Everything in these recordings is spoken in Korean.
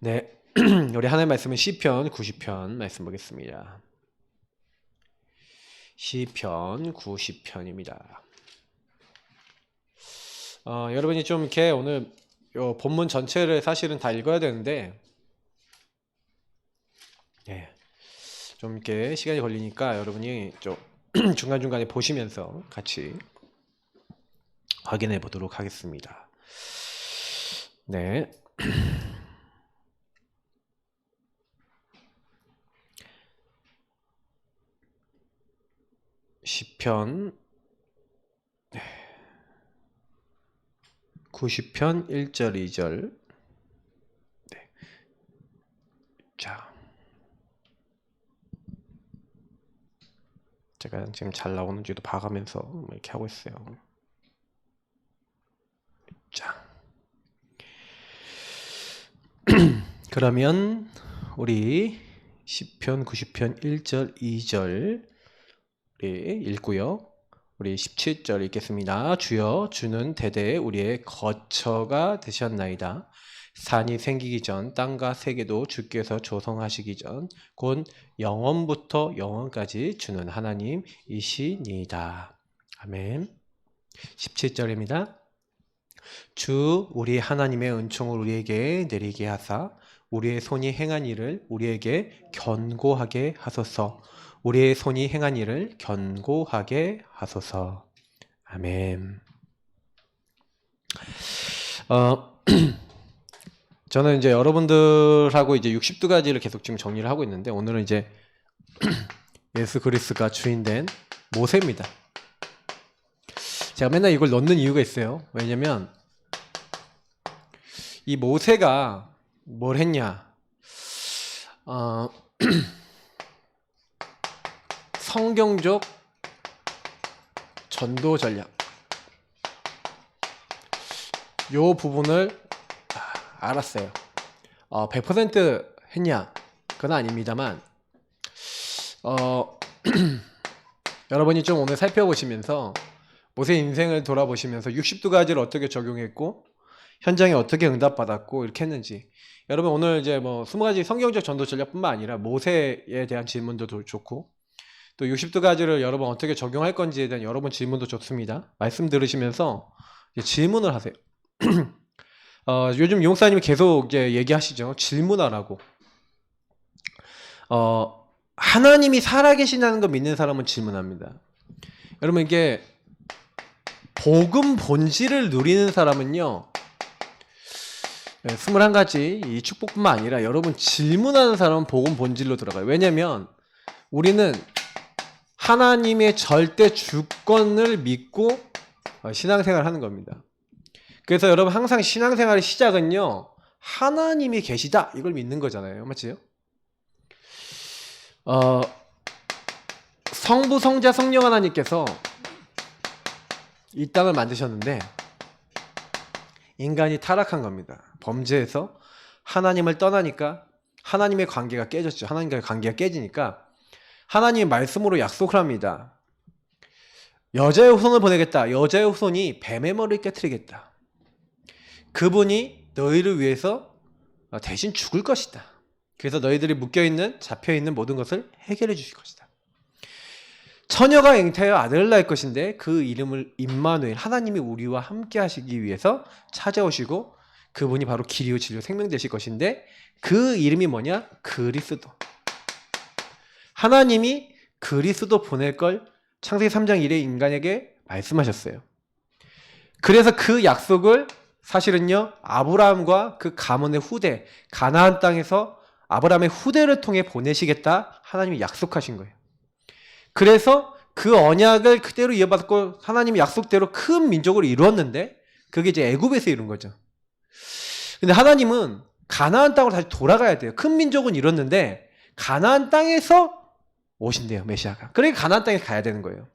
네, 우리 하나님 말씀은 시편 90편 말씀 보겠습니다. 시편 90편입니다. 여러분이 좀 이렇게 오늘 요 본문 전체를 사실은 다 읽어야 되는데, 좀 이렇게 시간이 걸리니까 여러분이 좀 중간중간에 보시면서 같이 확인해 보도록 하겠습니다. 네. 시편 90편 1절 2절. 네. 자, 제가 지금 잘 나오는지도 봐가면서 이렇게 하고 있어요. 자, 그러면 우리 시편 90편 1절 2절 읽고요. 우리 17절 읽겠습니다. 주여, 주는 대대에 우리의 거처가 되셨나이다. 산이 생기기 전 땅과 세계도 주께서 조성하시기 전 곧 영원부터 영원까지 주는 하나님이시니이다. 아멘. 17절입니다. 주 우리 하나님의 은총을 우리에게 내리게 하사 우리의 손이 행한 일을 우리에게 견고하게 하소서. 우리의 손이 행한 일을 견고하게 하소서. 아멘. 저는 이제 여러분들하고 이제 60가지를 계속 지금 정리를 하고 있는데, 오늘은 이제 예수 그리스도가 주인된 모세입니다. 제가 맨날 이걸 넣는 이유가 있어요. 왜냐면 이 모세가 뭘 했냐, 성경적 전도 전략, 요 부분을 알았어요. 100% 했냐? 그건 아닙니다만, 여러분이 좀 오늘 살펴보시면서 모세 인생을 돌아보시면서 62가지를 어떻게 적용했고 현장에 어떻게 응답받았고 이렇게 했는지, 여러분 오늘 이제 뭐 20가지 성경적 전도 전략뿐만 아니라 모세에 대한 질문도 좋고, 또 62가지를 여러분 어떻게 적용할 건지에 대한 여러분 질문도 좋습니다. 말씀 들으시면서 질문을 하세요. 요즘 용사님이 계속 이제 얘기하시죠. 질문하라고. 하나님이 살아계시다는 거 믿는 사람은 질문합니다. 여러분, 이게 복음 본질을 누리는 사람은요, 21가지 이 축복뿐만 아니라 여러분 질문하는 사람은 복음 본질로 들어가요. 왜냐면 우리는 하나님의 절대 주권을 믿고 신앙생활을 하는 겁니다. 그래서 여러분 항상 신앙생활의 시작은요, 하나님이 계시다 이걸 믿는 거잖아요. 맞지요? 성부, 성자, 성령 하나님께서 이 땅을 만드셨는데 인간이 타락한 겁니다. 범죄해서 하나님을 떠나니까 하나님의 관계가 깨졌죠. 하나님과의 관계가 깨지니까 하나님의 말씀으로 약속을 합니다. 여자의 후손을 보내겠다. 여자의 후손이 뱀의 머리를 깨트리겠다. 그분이 너희를 위해서 대신 죽을 것이다. 그래서 너희들이 묶여있는, 잡혀있는 모든 것을 해결해 주실 것이다. 처녀가 잉태하여 아들을 낳을 것인데 그 이름을 임마누엘, 하나님이 우리와 함께 하시기 위해서 찾아오시고 그분이 바로 길이요 진리요 생명 되실 것인데, 그 이름이 뭐냐? 그리스도. 하나님이 그리스도 보낼 걸 창세기 3장 1에 인간에게 말씀하셨어요. 그래서 그 약속을 사실은요, 아브라함과 그 가문의 후대, 가나안 땅에서 아브라함의 후대를 통해 보내시겠다 하나님이 약속하신 거예요. 그래서 그 언약을 그대로 이어받고 하나님의 약속대로 큰 민족을 이루었는데, 그게 이제 애굽에서 이룬 거죠. 근데 하나님은 가나안 땅으로 다시 돌아가야 돼요. 큰 민족은 이뤘는데 가나안 땅에서 오신대요, 메시아가. 그러니까 가나안 땅에 가야 되는 거예요.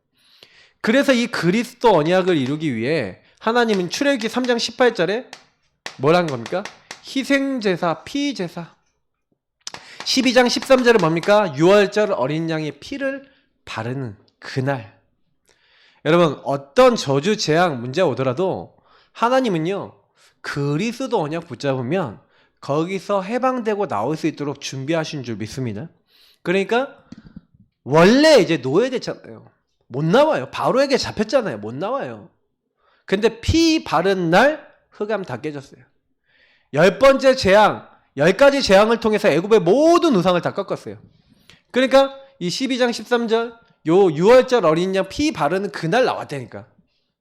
그래서 이 그리스도 언약을 이루기 위해 하나님은 출애굽기 3장 18절에 뭐라는 겁니까? 희생제사, 피제사. 12장 13절에 뭡니까? 유월절 어린 양의 피를 바르는 그날. 여러분, 어떤 저주, 재앙, 문제가 오더라도 하나님은요, 그리스도 언약 붙잡으면 거기서 해방되고 나올 수 있도록 준비하신 줄 믿습니다. 그러니까 원래 이제 노예됐잖아요. 못 나와요. 바로에게 잡혔잖아요. 못 나와요. 근데 피 바른 날 흑암 다 깨졌어요. 10번째 재앙, 10가지 재앙을 통해서 애굽의 모든 우상을 다 꺾었어요. 그러니까 이 12장 13절 요 6월절 어린 양 피 바르는 그날 나왔다니까.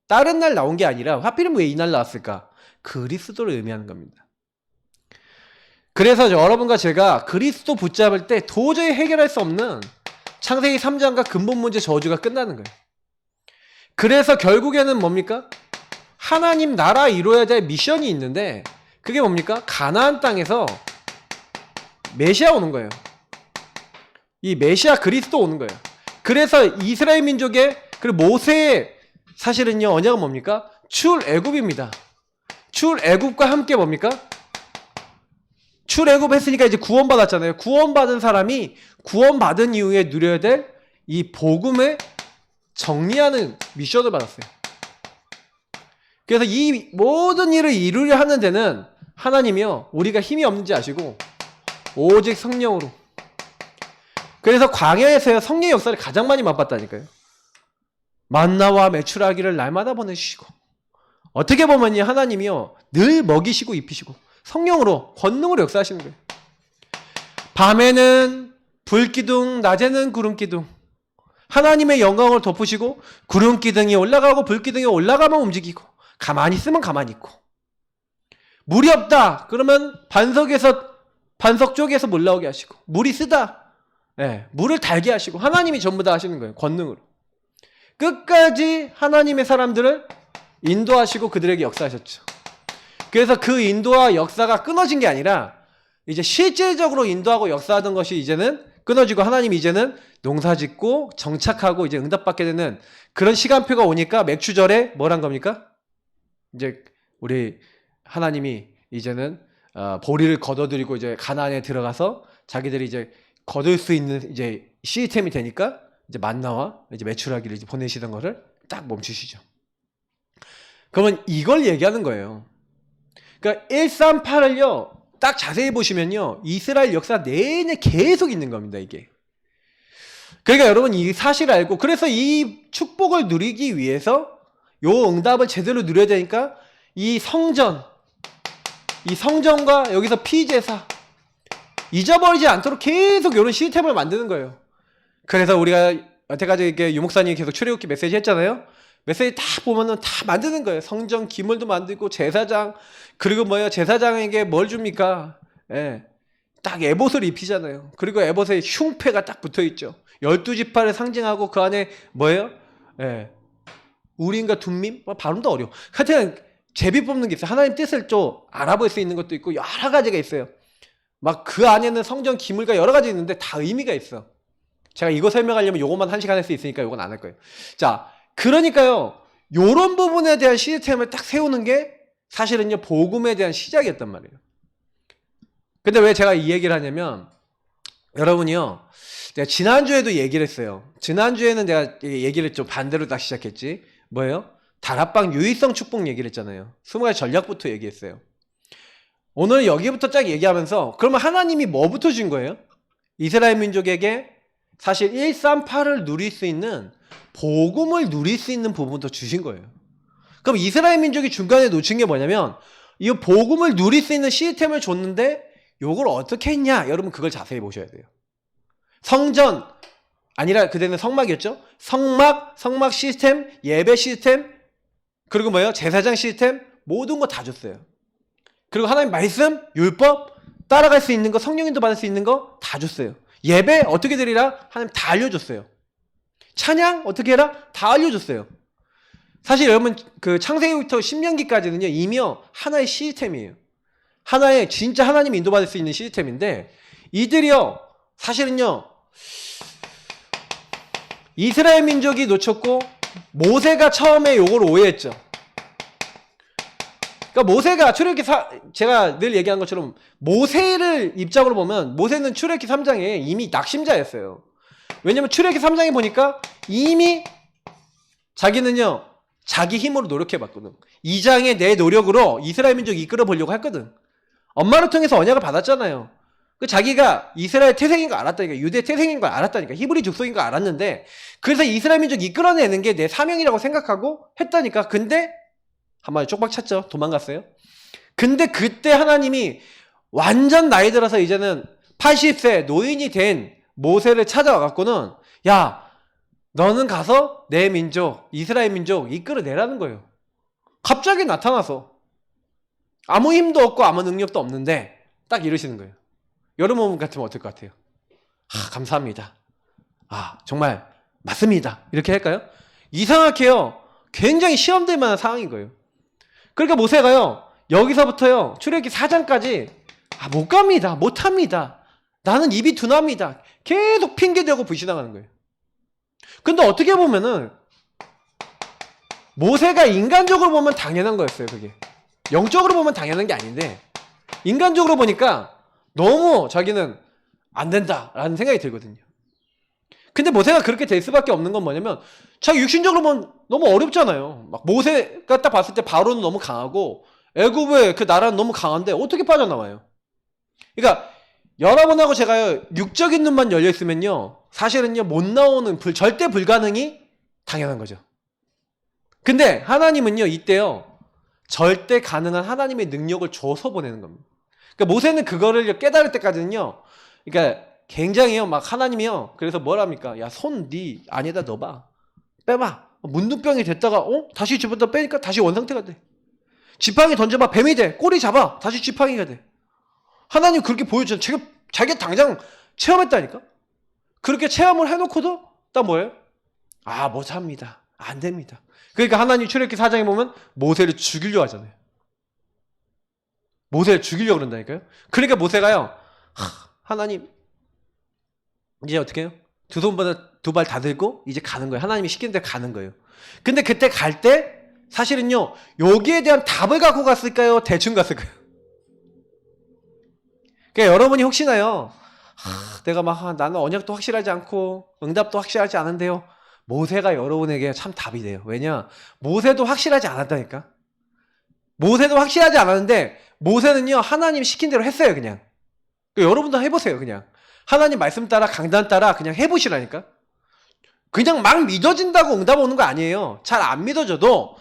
다른 날 나온 게 아니라 하필이면 왜 이날 나왔을까? 그리스도를 의미하는 겁니다. 그래서 여러분과 제가 그리스도 붙잡을 때 도저히 해결할 수 없는 창세기 3장과 근본 문제 저주가 끝나는 거예요. 그래서 결국에는 뭡니까? 하나님 나라 이루어야 될 미션이 있는데 그게 뭡니까? 가나안 땅에서 메시아 오는 거예요. 이 메시아 그리스도 오는 거예요. 그래서 이스라엘 민족의 그리고 모세의 사실은요 언약은 뭡니까? 출애굽입니다. 출애굽과 함께 뭡니까? 출애굽 했으니까 이제 구원받았잖아요. 구원받은 사람이 구원받은 이후에 누려야 될 이 복음을 정리하는 미션을 받았어요. 그래서 이 모든 일을 이루려 하는 데는 하나님이요 우리가 힘이 없는지 아시고 오직 성령으로. 그래서 광야에서요 성령의 역사를 가장 많이 맛봤다니까요. 만나와 메추라기를 날마다 보내주시고 어떻게 보면요 하나님이요 늘 먹이시고 입히시고 성령으로 권능으로 역사하시는 거예요. 밤에는 불기둥, 낮에는 구름기둥. 하나님의 영광을 덮으시고 구름기둥이 올라가고 불기둥이 올라가면 움직이고 가만히 있으면 가만히 있고. 물이 없다 그러면 반석 쪽에서 물 나오게 하시고 물이 쓰다 물을 달게 하시고 하나님이 전부 다 하시는 거예요. 권능으로. 끝까지 하나님의 사람들을 인도하시고 그들에게 역사하셨죠. 그래서 그 인도와 역사가 끊어진 게 아니라 이제 실질적으로 인도하고 역사하던 것이 이제는 끊어지고 하나님이 이제는 농사 짓고 정착하고 이제 응답받게 되는 그런 시간표가 오니까 맥추절에 뭐란 겁니까? 이제 우리 하나님이 이제는 보리를 거둬들이고 이제 가나안에 들어가서 자기들이 이제 거둘 수 있는 이제 시스템이 되니까 이제 만나와 이제 메추라기를 이제 보내시던 거를 딱 멈추시죠. 그러면 이걸 얘기하는 거예요. 그러니까 138을요 딱 자세히 보시면요 이스라엘 역사 내내 계속 있는 겁니다. 이게. 그러니까 여러분 이 사실을 알고 그래서 이 축복을 누리기 위해서 요 응답을 제대로 누려야 되니까 이 성전과 여기서 피제사 잊어버리지 않도록 계속 이런 시스템을 만드는 거예요. 그래서 우리가 여태까지 이렇게 유목사님이 계속 출애굽기 메시지 했잖아요. 메시지 다 보면은 다 만드는 거예요. 성전 기물도 만들고 제사장 그리고 제사장에게 뭘 줍니까? 딱 에봇을 입히잖아요. 그리고 에봇에 흉패가 딱 붙어있죠. 12지파를 상징하고 그 안에 뭐예요? 우림과 둠밈? 발음도 어려워. 하여튼 제비 뽑는 게 있어요. 하나님 뜻을 좀 알아볼 수 있는 것도 있고 여러 가지가 있어요. 막 그 안에는 성전 기물과 여러 가지 있는데 다 의미가 있어. 제가 이거 설명하려면 요것만 1시간 할 수 있으니까 요건 안 할 거예요. 자, 그러니까요. 요런 부분에 대한 시스템을 딱 세우는 게 사실은요. 복음에 대한 시작이었단 말이에요. 근데 왜 제가 이 얘기를 하냐면 여러분이요. 내가 지난주에도 얘기를 했어요. 지난주에는 내가 얘기를 좀 반대로 딱 시작했지. 뭐예요? 다락방 유의성 축복 얘기를 했잖아요. 20가지 전략부터 얘기했어요. 오늘 여기부터 쫙 얘기하면서 그러면 하나님이 뭐부터 준 거예요? 이스라엘 민족에게 사실 138을 누릴 수 있는 복음을 누릴 수 있는 부분도 주신 거예요. 그럼 이스라엘 민족이 중간에 놓친 게 뭐냐면 이 복음을 누릴 수 있는 시스템을 줬는데 이걸 어떻게 했냐? 여러분 그걸 자세히 보셔야 돼요. 성전 아니라 그때는 성막이었죠. 성막 시스템, 예배 시스템 그리고 뭐예요? 제사장 시스템 모든 거 다 줬어요. 그리고 하나님 말씀, 율법 따라갈 수 있는 거 성령인도 받을 수 있는 거 다 줬어요. 예배 어떻게 드리라? 하나님 다 알려줬어요. 찬양 어떻게 해라? 다 알려줬어요. 사실 여러분 그 창세기부터 신명기까지는요 이미 하나의 시스템이에요. 하나의 진짜 하나님 인도받을 수 있는 시스템인데 이들이요 사실은요 이스라엘 민족이 놓쳤고 모세가 처음에 요걸 오해했죠. 그러니까 모세가 제가 늘 얘기하는 것처럼 모세를 입장으로 보면 모세는 출애굽기 3장에 이미 낙심자였어요. 왜냐면 출애굽기 3장에 보니까 이미 자기는요 자기 힘으로 노력해봤거든. 2장에 내 노력으로 이스라엘 민족 이끌어 보려고 했거든. 엄마를 통해서 언약을 받았잖아요. 그 자기가 이스라엘 태생인 거 알았다니까. 유대 태생인 걸 알았다니까. 히브리 족속인 거 알았는데 그래서 이스라엘 민족 이끌어내는 게 내 사명이라고 생각하고 했다니까. 근데 한마디 쪽박 찼죠. 도망갔어요. 근데 그때 하나님이 완전 나이 들어서 이제는 80세 노인이 된 모세를 찾아와 갖고는 야, 너는 가서 내 민족, 이스라엘 민족 이끌어내라는 거예요. 갑자기 나타나서 아무 힘도 없고 아무 능력도 없는데 딱 이러시는 거예요. 여러분 같으면 어떨 것 같아요? 감사합니다. 정말 맞습니다. 이렇게 할까요? 이상하게요. 굉장히 시험될 만한 상황인 거예요. 그러니까 모세가요. 여기서부터요. 출애굽기 4장까지 못 갑니다. 못 합니다. 나는 입이 둔합니다. 계속 핑계대고 불신앙하는 거예요. 근데 어떻게 보면은 모세가 인간적으로 보면 당연한 거였어요. 그게 영적으로 보면 당연한 게 아닌데 인간적으로 보니까 너무 자기는 안 된다라는 생각이 들거든요. 근데 모세가 그렇게 될 수밖에 없는 건 뭐냐면 자기 육신적으로 보면 너무 어렵잖아요. 막 모세가 딱 봤을 때 바로는 너무 강하고 애굽의 그 나라는 너무 강한데 어떻게 빠져나와요? 그러니까 여러분하고 제가요 육적인 눈만 열려 있으면요 사실은요 못 나오는 절대 불가능이 당연한 거죠. 근데 하나님은요 이때요 절대 가능한 하나님의 능력을 줘서 보내는 겁니다. 그러니까 모세는 그거를 깨달을 때까지는요 그러니까 굉장히요 막 하나님이요 그래서 뭐랍니까? 야, 손 네 안에다 넣어봐, 빼봐. 문둥병이 됐다가 다시 집어다 빼니까 다시 원상태가 돼. 지팡이 던져봐, 뱀이 돼. 꼬리 잡아, 다시 지팡이가 돼. 하나님 그렇게 보여주잖아요. 자기가 당장 체험했다니까. 그렇게 체험을 해놓고도 딱 뭐예요? 못합니다, 안 됩니다. 그러니까 하나님 출애굽기 4장에 보면 모세를 죽이려고 하잖아요. 모세를 죽이려고 그런다니까요. 그러니까 모세가요 하나님 이제 어떻게 해요? 두 손보다 두 발 다 들고 이제 가는 거예요. 하나님이 시키는 대로 가는 거예요. 근데 그때 갈 때 사실은요 여기에 대한 답을 갖고 갔을까요? 대충 갔을까요? 그러니까 여러분이 혹시나요 내가 막 나는 언약도 확실하지 않고 응답도 확실하지 않은데요, 모세가 여러분에게 참 답이 돼요. 왜냐? 모세도 확실하지 않았다니까. 모세도 확실하지 않았는데 모세는요 하나님 시킨 대로 했어요. 그냥 그러니까 여러분도 해보세요. 그냥 하나님 말씀 따라 강단 따라 그냥 해보시라니까. 그냥 막 믿어진다고 응답 오는 거 아니에요. 잘 안 믿어져도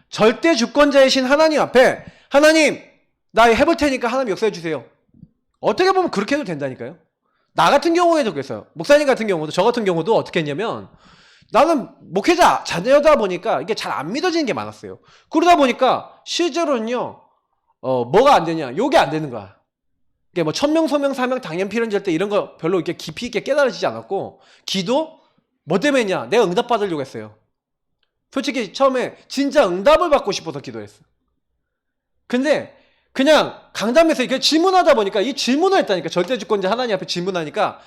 절대 주권자이신 하나님 앞에 하나님 나 해볼 테니까 하나님 역사해 주세요. 어떻게 보면 그렇게 해도 된다니까요. 나 같은 경우에도 그랬어요. 목사님 같은 경우도 저 같은 경우도 어떻게 했냐면 나는 목회자 자녀다 보니까 이게 잘 안 믿어지는 게 많았어요. 그러다 보니까 실제로는요 뭐가 안 되냐, 요게 안 되는 거야. 이게 뭐 천명 소명 사명 당연 필연절 때 이런 거 별로 이렇게 깊이 있게 깨달아지지 않았고 기도 뭐 때문에 했냐, 내가 응답 받으려고 했어요. 솔직히 처음에 진짜 응답을 받고 싶어서 기도했어. 근데 그냥 강단에서 이렇게 질문하다 보니까 이 질문을 했다니까. 절대주권자 하나님 앞에 질문하니까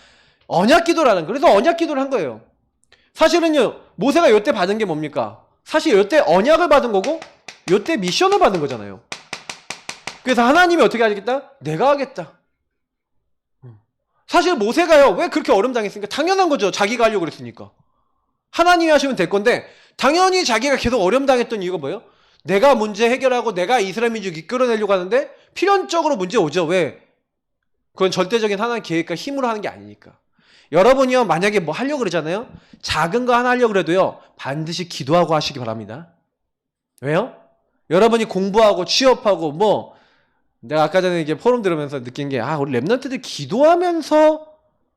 언약 기도라는 거예요. 그래서 언약 기도를 한 거예요. 사실은요 모세가 요때 받은 게 뭡니까? 사실 요때 언약을 받은 거고 요때 미션을 받은 거잖아요. 그래서 하나님이 어떻게 하겠다? 내가 하겠다. 사실 모세가요 왜 그렇게 어려움 당했습니까? 당연한 거죠. 자기가 하려고 그랬으니까. 하나님이 하시면 될 건데 당연히 자기가 계속 어려움 당했던 이유가 뭐예요? 내가 문제 해결하고 내가 이스라엘 민족 이끌어내려고 하는데 필연적으로 문제 오죠. 왜? 그건 절대적인 하나님의 계획과 힘으로 하는 게 아니니까. 여러분이요 만약에 뭐 하려고 그러잖아요. 작은 거 하나 하려고 그래도요 반드시 기도하고 하시기 바랍니다. 왜요? 여러분이 공부하고 취업하고 뭐 내가 아까 전에 이게 포럼 들으면서 느낀 게 우리 랩런트들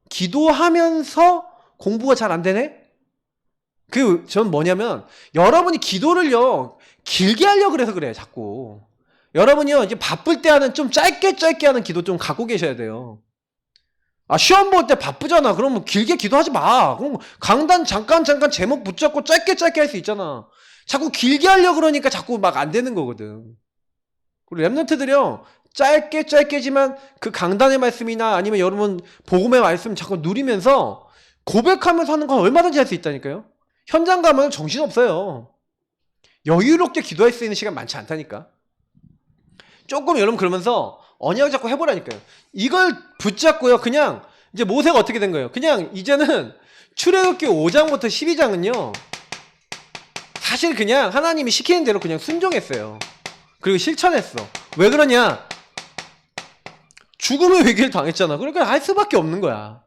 기도하면서 공부가 잘 안 되네? 전 뭐냐면 여러분이 기도를요 길게 하려고 그래서 그래. 자꾸 여러분이요 이제 바쁠 때 하는 좀 짧게 하는 기도 좀 갖고 계셔야 돼요. 시험 볼 때 바쁘잖아. 그럼 길게 기도하지 마. 그럼 강단 잠깐 제목 붙잡고 짧게 할 수 있잖아. 자꾸 길게 하려고 그러니까 자꾸 막 안 되는 거거든. 그리고 랩런트들이요 짧게지만 그 강단의 말씀이나 아니면 여러분 복음의 말씀 자꾸 누리면서 고백하면서 하는 건 얼마든지 할 수 있다니까요. 현장 가면 정신없어요. 여유롭게 기도할 수 있는 시간 많지 않다니까. 조금 여러분 그러면서 언약 잡고 해보라니까요. 이걸 붙잡고요 그냥 이제 모세가 어떻게 된 거예요? 그냥 이제는 출애굽기 5장부터 12장은요 사실 그냥 하나님이 시키는 대로 그냥 순종했어요. 그리고 실천했어. 왜 그러냐? 죽음의 위기를 당했잖아. 그러니까 할 수밖에 없는 거야.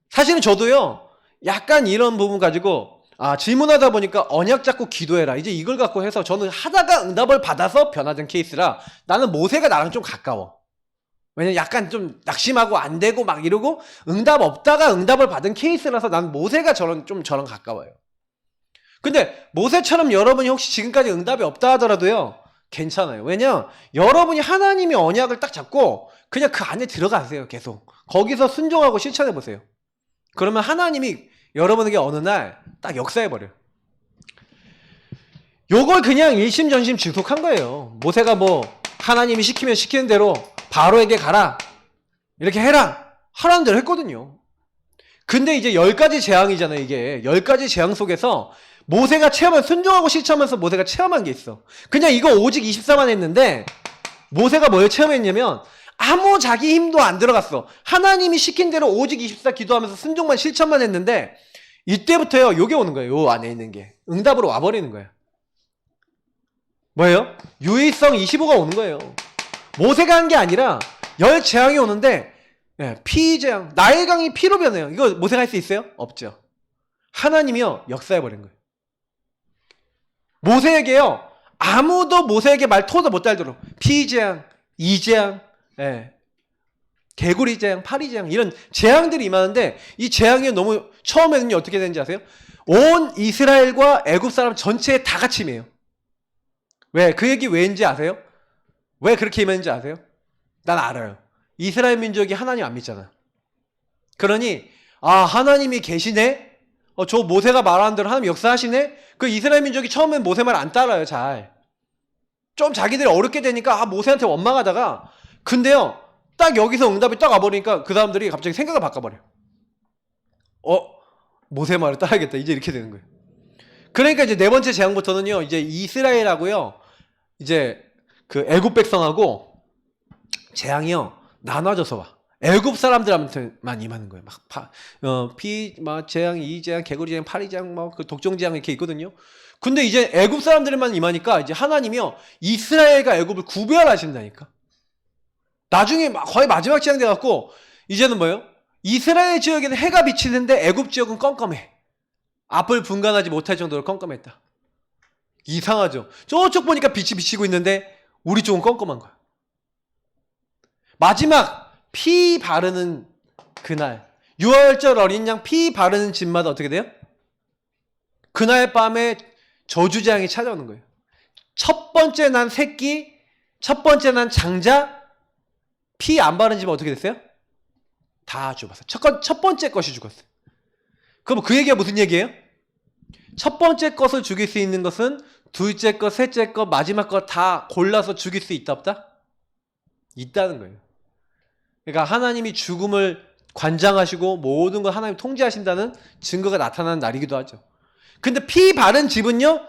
사실은 저도요, 약간 이런 부분 가지고, 질문하다 보니까 언약 잡고 기도해라. 이제 이걸 갖고 해서 저는 하다가 응답을 받아서 변화된 케이스라 나는 모세가 나랑 좀 가까워. 왜냐면 약간 좀 낙심하고 안 되고 막 이러고 응답 없다가 응답을 받은 케이스라서 나는 모세가 저랑 가까워요. 근데 모세처럼 여러분이 혹시 지금까지 응답이 없다 하더라도요, 괜찮아요. 왜냐, 여러분이 하나님의 언약을 딱 잡고 그냥 그 안에 들어가세요. 계속 거기서 순종하고 실천해 보세요. 그러면 하나님이 여러분에게 어느 날 딱 역사해 버려요. 요걸 그냥 일심전심 지속한 거예요. 모세가 뭐 하나님이 시키면 시키는 대로 바로에게 가라, 이렇게 해라, 하라는 대로 했거든요. 근데 이제 10가지 재앙이잖아요. 이게 10가지 재앙 속에서 모세가 체험한, 순종하고 실천하면서 모세가 체험한 게 있어. 그냥 이거 오직 24만 했는데 모세가 뭘 체험했냐면 아무 자기 힘도 안 들어갔어. 하나님이 시킨 대로 오직 24 기도하면서 순종만 실천만 했는데 이때부터요, 요게 오는 거예요. 요 안에 있는 게 응답으로 와버리는 거예요. 뭐예요? 유의성 25가 오는 거예요. 모세가 한 게 아니라 10재앙이 오는데, 피재앙, 나일강이 피로 변해요. 이거 모세가 할 수 있어요? 없죠. 하나님이요, 역사해버린 거예요. 모세에게요, 아무도 모세에게 말 토도 못 달도록 피재앙, 이재앙, 개구리재앙, 파리재앙, 이런 재앙들이 임하는데, 이 재앙이 너무 처음에는요 어떻게 되는지 아세요? 온 이스라엘과 애굽 사람 전체에 다 같이 임해요. 왜? 그 얘기 왜인지 아세요? 왜 그렇게 임했는지 아세요? 난 알아요. 이스라엘 민족이 하나님 안 믿잖아. 그러니 하나님이 계시네? 저 모세가 말하는 대로 하나님 역사하시네? 그 이스라엘 민족이 처음엔 모세 말 안 따라요. 잘. 좀 자기들이 어렵게 되니까 모세한테 원망하다가, 근데요 딱 여기서 응답이 딱 와버리니까 그 사람들이 갑자기 생각을 바꿔버려요. 모세 말을 따라야겠다, 이제 이렇게 되는 거예요. 그러니까 이제 네 번째 재앙부터는요, 이제 이스라엘하고요, 이제 그 애굽 백성하고 재앙이요 나눠져서 와. 애굽 사람들한테만 임하는 거예요. 막 재앙, 이재앙, 개구리재앙, 파리재앙, 그 독종재앙 이렇게 있거든요. 근데 이제 애굽 사람들만 임하니까 이제 하나님이요 이스라엘과 애굽을 구별하신다니까. 나중에 거의 마지막 재앙 돼갖고 이제는 뭐예요? 이스라엘 지역에는 해가 비치는데 애굽 지역은 껌껌해. 앞을 분간하지 못할 정도로 껌껌했다. 이상하죠? 저쪽 보니까 빛이 비치고 있는데 우리 쪽은 껌껌한 거야. 마지막 피 바르는 그날, 유월절 어린 양 피 바르는 집마다 어떻게 돼요? 그날 밤에 저주재앙이 찾아오는 거예요. 첫 번째 난 새끼, 첫 번째 난 장자, 피 안 바른 집은 어떻게 됐어요? 다 죽었어요. 첫 번째 것이 죽었어요. 그럼 그 얘기가 무슨 얘기예요? 첫 번째 것을 죽일 수 있는 것은 둘째 것, 셋째 것, 마지막 것 다 골라서 죽일 수 있다 없다? 있다는 거예요. 그러니까 하나님이 죽음을 관장하시고 모든 걸 하나님 통제하신다는 증거가 나타나는 날이기도 하죠. 근데 피 바른 집은요,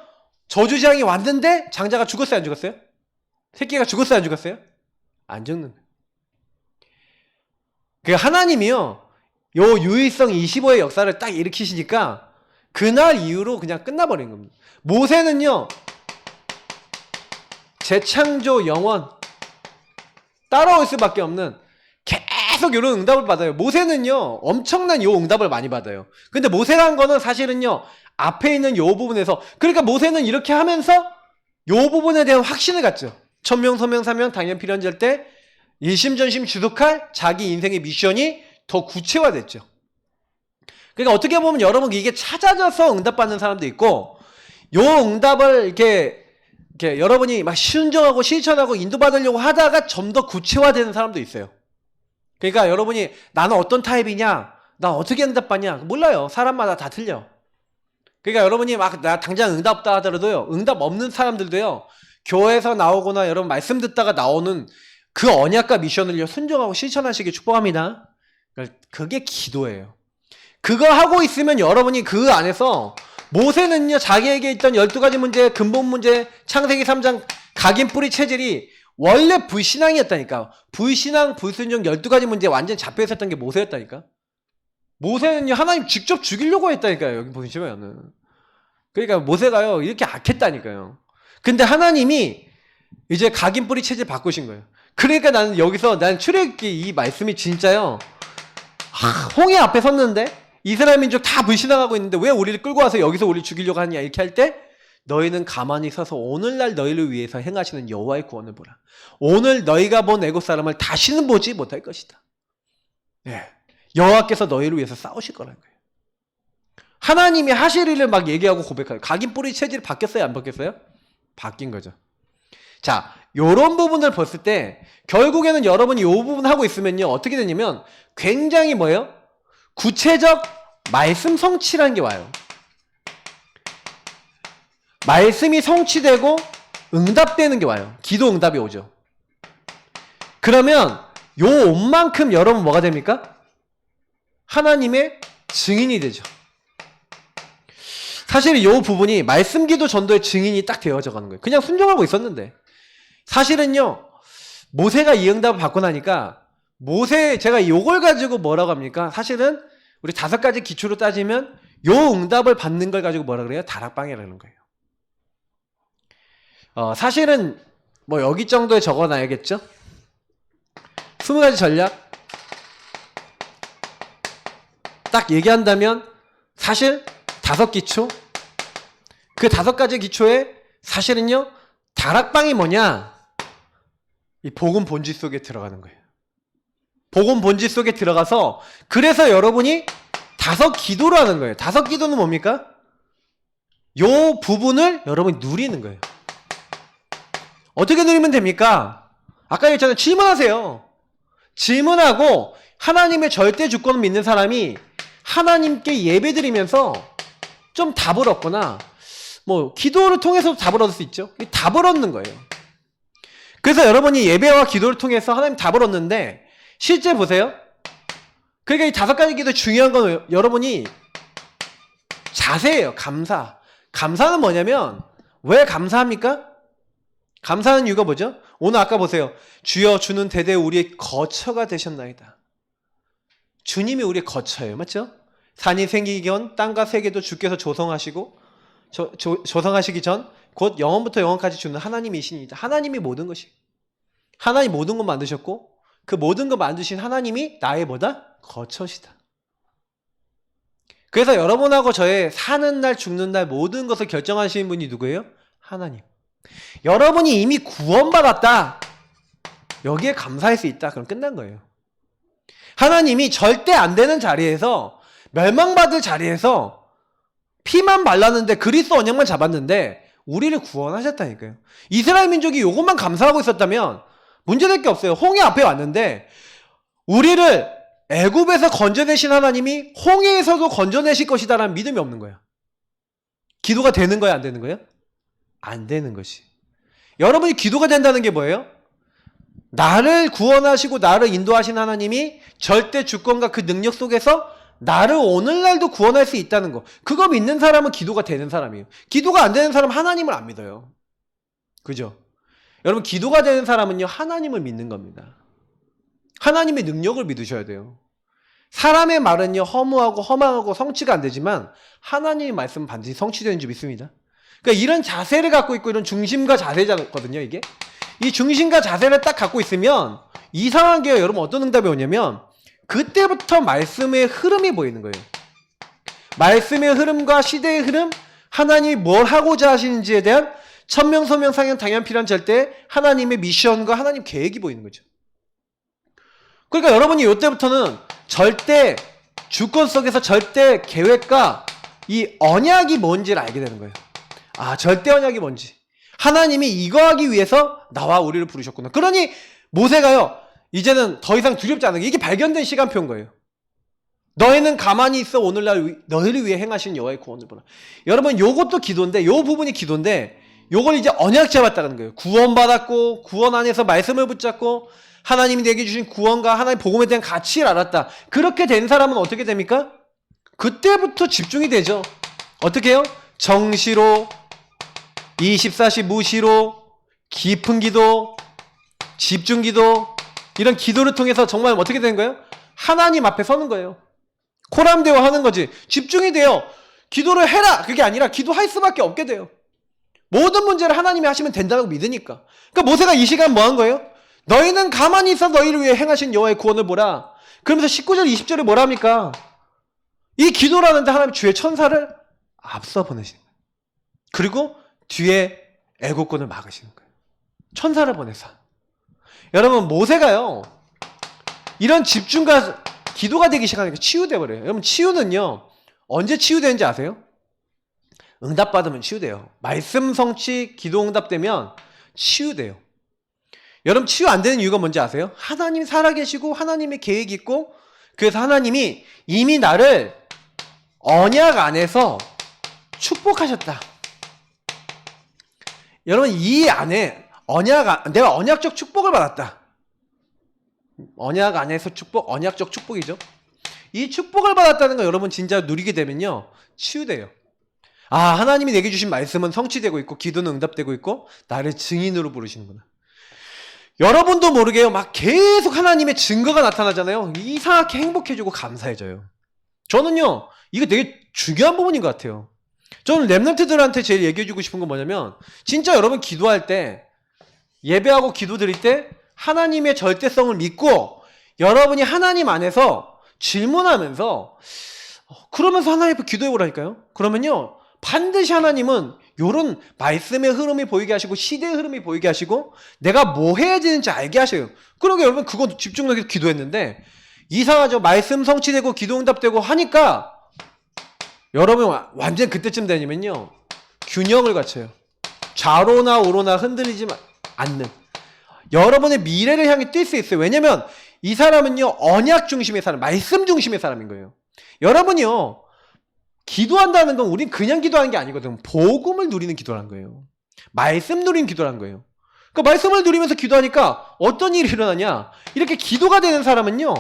저주재앙이 왔는데 장자가 죽었어요, 안 죽었어요? 새끼가 죽었어요, 안 죽었어요? 안 죽는 거예요. 그러니까 하나님이요, 요 유의성 25의 역사를 딱 일으키시니까 그날 이후로 그냥 끝나버린 겁니다. 모세는요, 재창조 영원 따라올 수밖에 없는 계속 이런 응답을 받아요. 모세는요 엄청난 요 응답을 많이 받아요. 근데 모세가 한 거는 사실은요 앞에 있는 요 부분에서, 그러니까 모세는 이렇게 하면서 요 부분에 대한 확신을 갖죠. 천명, 서명, 사명, 당연, 필연절 때 일심전심 지속할 자기 인생의 미션이 더 구체화됐죠. 그러니까 어떻게 보면 여러분 이게 찾아져서 응답받는 사람도 있고, 요 응답을 이렇게 여러분이 막 순종하고 실천하고 인도받으려고 하다가 좀 더 구체화되는 사람도 있어요. 그러니까 여러분이 나는 어떤 타입이냐, 나 어떻게 응답받냐, 몰라요. 사람마다 다 틀려. 그러니까 여러분이 막 나 당장 응답 없다 하더라도요, 응답 없는 사람들도요, 교회에서 나오거나 여러분 말씀 듣다가 나오는 그 언약과 미션을요 순종하고 실천하시길 축복합니다. 그게 기도예요. 그거 하고 있으면 여러분이 그 안에서, 모세는요 자기에게 있던 12가지 문제, 근본 문제, 창세기 3장 각인뿌리 체질이 원래 불신앙이었다니까. 불신앙, 불순종 12가지 문제에 완전 잡혀 있었던 게 모세였다니까. 모세는요 하나님 직접 죽이려고 했다니까요. 여기 보시면은. 그러니까 모세가요 이렇게 악했다니까요. 근데 하나님이 이제 각인뿌리 체질 바꾸신 거예요. 그러니까 난 출애굽기 이 말씀이 진짜요. 홍해 앞에 섰는데 이스라엘 민족 다 불신앙하고 있는데 왜 우리를 끌고 와서 여기서 우리를 죽이려고 하냐 이렇게 할 때 너희는 가만히 서서 오늘날 너희를 위해서 행하시는 여호와의 구원을 보라. 오늘 너희가 본 애국 사람을 다시는 보지 못할 것이다. 예. 여호와께서 너희를 위해서 싸우실 거라는 거예요. 하나님이 하실 일을 막 얘기하고 고백해요. 각인 뿌리 체질이 바뀌었어요? 안 바뀌었어요? 바뀐 거죠. 자, 요런 부분을 봤을 때 결국에는 여러분이 요 부분 하고 있으면요 어떻게 되냐면 굉장히 뭐예요? 구체적 말씀 성취라는 게 와요. 말씀이 성취되고 응답되는 게 와요. 기도 응답이 오죠. 그러면 요 옷만큼 여러분 뭐가 됩니까? 하나님의 증인이 되죠. 사실 요 부분이 말씀 기도 전도의 증인이 딱 되어져 가는 거예요. 그냥 순종하고 있었는데 사실은요 모세가 이 응답을 받고 나니까 제가 요걸 가지고 뭐라고 합니까? 사실은 우리 5가지 기초로 따지면 요 응답을 받는 걸 가지고 뭐라 그래요? 다락방이라는 거예요. 사실은 뭐 여기 정도에 적어놔야겠죠? 20가지 전략 딱 얘기한다면 사실 5기초 그 5가지 기초에 사실은요 다락방이 뭐냐? 이 복음 본질 속에 들어가는 거예요. 복음 본질 속에 들어가서 그래서 여러분이 5기도를 하는 거예요. 5기도는 뭡니까? 요 부분을 여러분이 누리는 거예요. 어떻게 누리면 됩니까? 아까 얘기했잖아요. 질문하세요. 질문하고 하나님의 절대 주권을 믿는 사람이 하나님께 예배드리면서 좀 답을 얻거나 뭐 기도를 통해서도 답을 얻을 수 있죠. 답을 얻는 거예요. 그래서 여러분이 예배와 기도를 통해서 하나님 답을 얻는데 실제 보세요. 그러니까 이 5가지 기도 중요한 건 여러분이 자세예요. 감사. 감사는 뭐냐면 왜 감사합니까? 감사하는 이유가 뭐죠? 오늘 아까 보세요. 주여 주는 대대 우리의 거처가 되셨나이다. 주님이 우리의 거처예요. 맞죠? 산이 생기기 전 땅과 세계도 주께서 조성하시고 조성하시기 전 곧 영원부터 영원까지 주는 하나님이시니이다. 하나님이 모든 것이 하나님 모든 것 만드셨고 그 모든 것 만드신 하나님이 나의 뭐다? 거처시다. 그래서 여러분하고 저의 사는 날 죽는 날 모든 것을 결정하시는 분이 누구예요? 하나님. 여러분이 이미 구원받았다. 여기에 감사할 수 있다. 그럼 끝난 거예요. 하나님이 절대 안 되는 자리에서 멸망받을 자리에서 피만 발랐는데 그리스도 언약만 잡았는데 우리를 구원하셨다니까요. 이스라엘 민족이 이것만 감사하고 있었다면 문제될 게 없어요. 홍해 앞에 왔는데 우리를 애굽에서 건져내신 하나님이 홍해에서도 건져내실 것이다라는 믿음이 없는 거예요. 기도가 되는 거예요? 안 되는 거예요? 안 되는 것이. 여러분이 기도가 된다는 게 뭐예요? 나를 구원하시고 나를 인도하신 하나님이 절대 주권과 그 능력 속에서 나를 오늘날도 구원할 수 있다는 거. 그거 믿는 사람은 기도가 되는 사람이에요. 기도가 안 되는 사람은 하나님을 안 믿어요. 그죠? 여러분 기도가 되는 사람은요 하나님을 믿는 겁니다. 하나님의 능력을 믿으셔야 돼요. 사람의 말은요 허무하고 허망하고 성취가 안 되지만 하나님의 말씀은 반드시 성취되는 줄 믿습니다. 그러니까 이런 자세를 갖고 있고 이런 중심과 자세거든요 이게. 이 중심과 자세를 딱 갖고 있으면 이상한 게요 여러분 어떤 응답이 오냐면 그때부터 말씀의 흐름이 보이는 거예요. 말씀의 흐름과 시대의 흐름, 하나님이 뭘 하고자 하시는지에 대한 천명소명 상현 당연필한 절대 하나님의 미션과 하나님 계획이 보이는 거죠. 그러니까 여러분이 이때부터는 절대 주권 속에서 절대 계획과 이 언약이 뭔지를 알게 되는 거예요. 아, 절대 언약이 뭔지. 하나님이 이거 하기 위해서 나와 우리를 부르셨구나. 그러니 모세가요 이제는 더 이상 두렵지 않은 게 이게 발견된 시간표인 거예요. 너희는 가만히 있어 오늘날 너희를 위해 행하신 여호와의 구원을 보라. 여러분 요것도 기도인데 요 부분이 기도인데 요걸 이제 언약 잡았다는 거예요. 구원받았고 구원 안에서 말씀을 붙잡고 하나님이 내게 주신 구원과 하나님의 복음에 대한 가치를 알았다. 그렇게 된 사람은 어떻게 됩니까? 그때부터 집중이 되죠. 어떻게 해요? 정시로 24시 무시로 깊은 기도 집중 기도 이런 기도를 통해서 정말 어떻게 되는 거예요? 하나님 앞에 서는 거예요. 코람대어 하는 거지. 집중이 돼요. 기도를 해라. 그게 아니라 기도할 수밖에 없게 돼요. 모든 문제를 하나님이 하시면 된다고 믿으니까. 그러니까 모세가 이 시간 뭐 한 거예요? 너희는 가만히 있어 너희를 위해 행하신 여호와의 구원을 보라. 그러면서 19절 20절에 뭐라 합니까? 이 기도라는데 하나님 주의 천사를 앞서 보내시는 거예요. 그리고 뒤에 애국군을 막으시는 거예요. 천사를 보내서. 여러분 모세가요 이런 집중과 기도가 되기 시작하니까 치유돼 버려요. 여러분 치유는요 언제 치유되는지 아세요? 응답받으면 치유돼요. 말씀 성취 기도 응답되면 치유돼요. 여러분 치유 안 되는 이유가 뭔지 아세요? 하나님 살아계시고 하나님의 계획이 있고 그래서 하나님이 이미 나를 언약 안에서 축복하셨다. 여러분 이 안에 내가 언약적 축복을 받았다. 언약 안에서 축복, 언약적 축복이죠. 이 축복을 받았다는 거 여러분 진짜 누리게 되면요 치유돼요. 아 하나님이 내게 주신 말씀은 성취되고 있고 기도는 응답되고 있고 나를 증인으로 부르시는구나. 여러분도 모르게요 막 계속 하나님의 증거가 나타나잖아요. 이상하게 행복해지고 감사해져요. 저는요 이거 되게 중요한 부분인 것 같아요. 저는 랩런트들한테 제일 얘기해주고 싶은 건 뭐냐면 진짜 여러분 기도할 때 예배하고 기도 드릴 때 하나님의 절대성을 믿고 여러분이 하나님 안에서 질문하면서 그러면서 하나님 앞에 기도해보라니까요. 그러면요 반드시 하나님은 요런 말씀의 흐름이 보이게 하시고 시대의 흐름이 보이게 하시고 내가 뭐 해야 되는지 알게 하셔요. 그러게 여러분 그거 집중력해서 기도했는데 이상하죠. 말씀 성취되고 기도 응답되고 하니까 여러분 완전 그때쯤 되면요 균형을 갖춰요. 좌로나 우로나 흔들리지 않는 여러분의 미래를 향해 뛸 수 있어요. 왜냐면 이 사람은요 언약 중심의 사람, 말씀 중심의 사람인 거예요. 여러분이요 기도한다는 건 우린 그냥 기도하는 게 아니거든. 복음을 누리는 기도라는 거예요. 말씀 누리는 기도라는 거예요. 그러니까 말씀을 누리면서 기도하니까 어떤 일이 일어나냐. 이렇게 기도가 되는 사람은요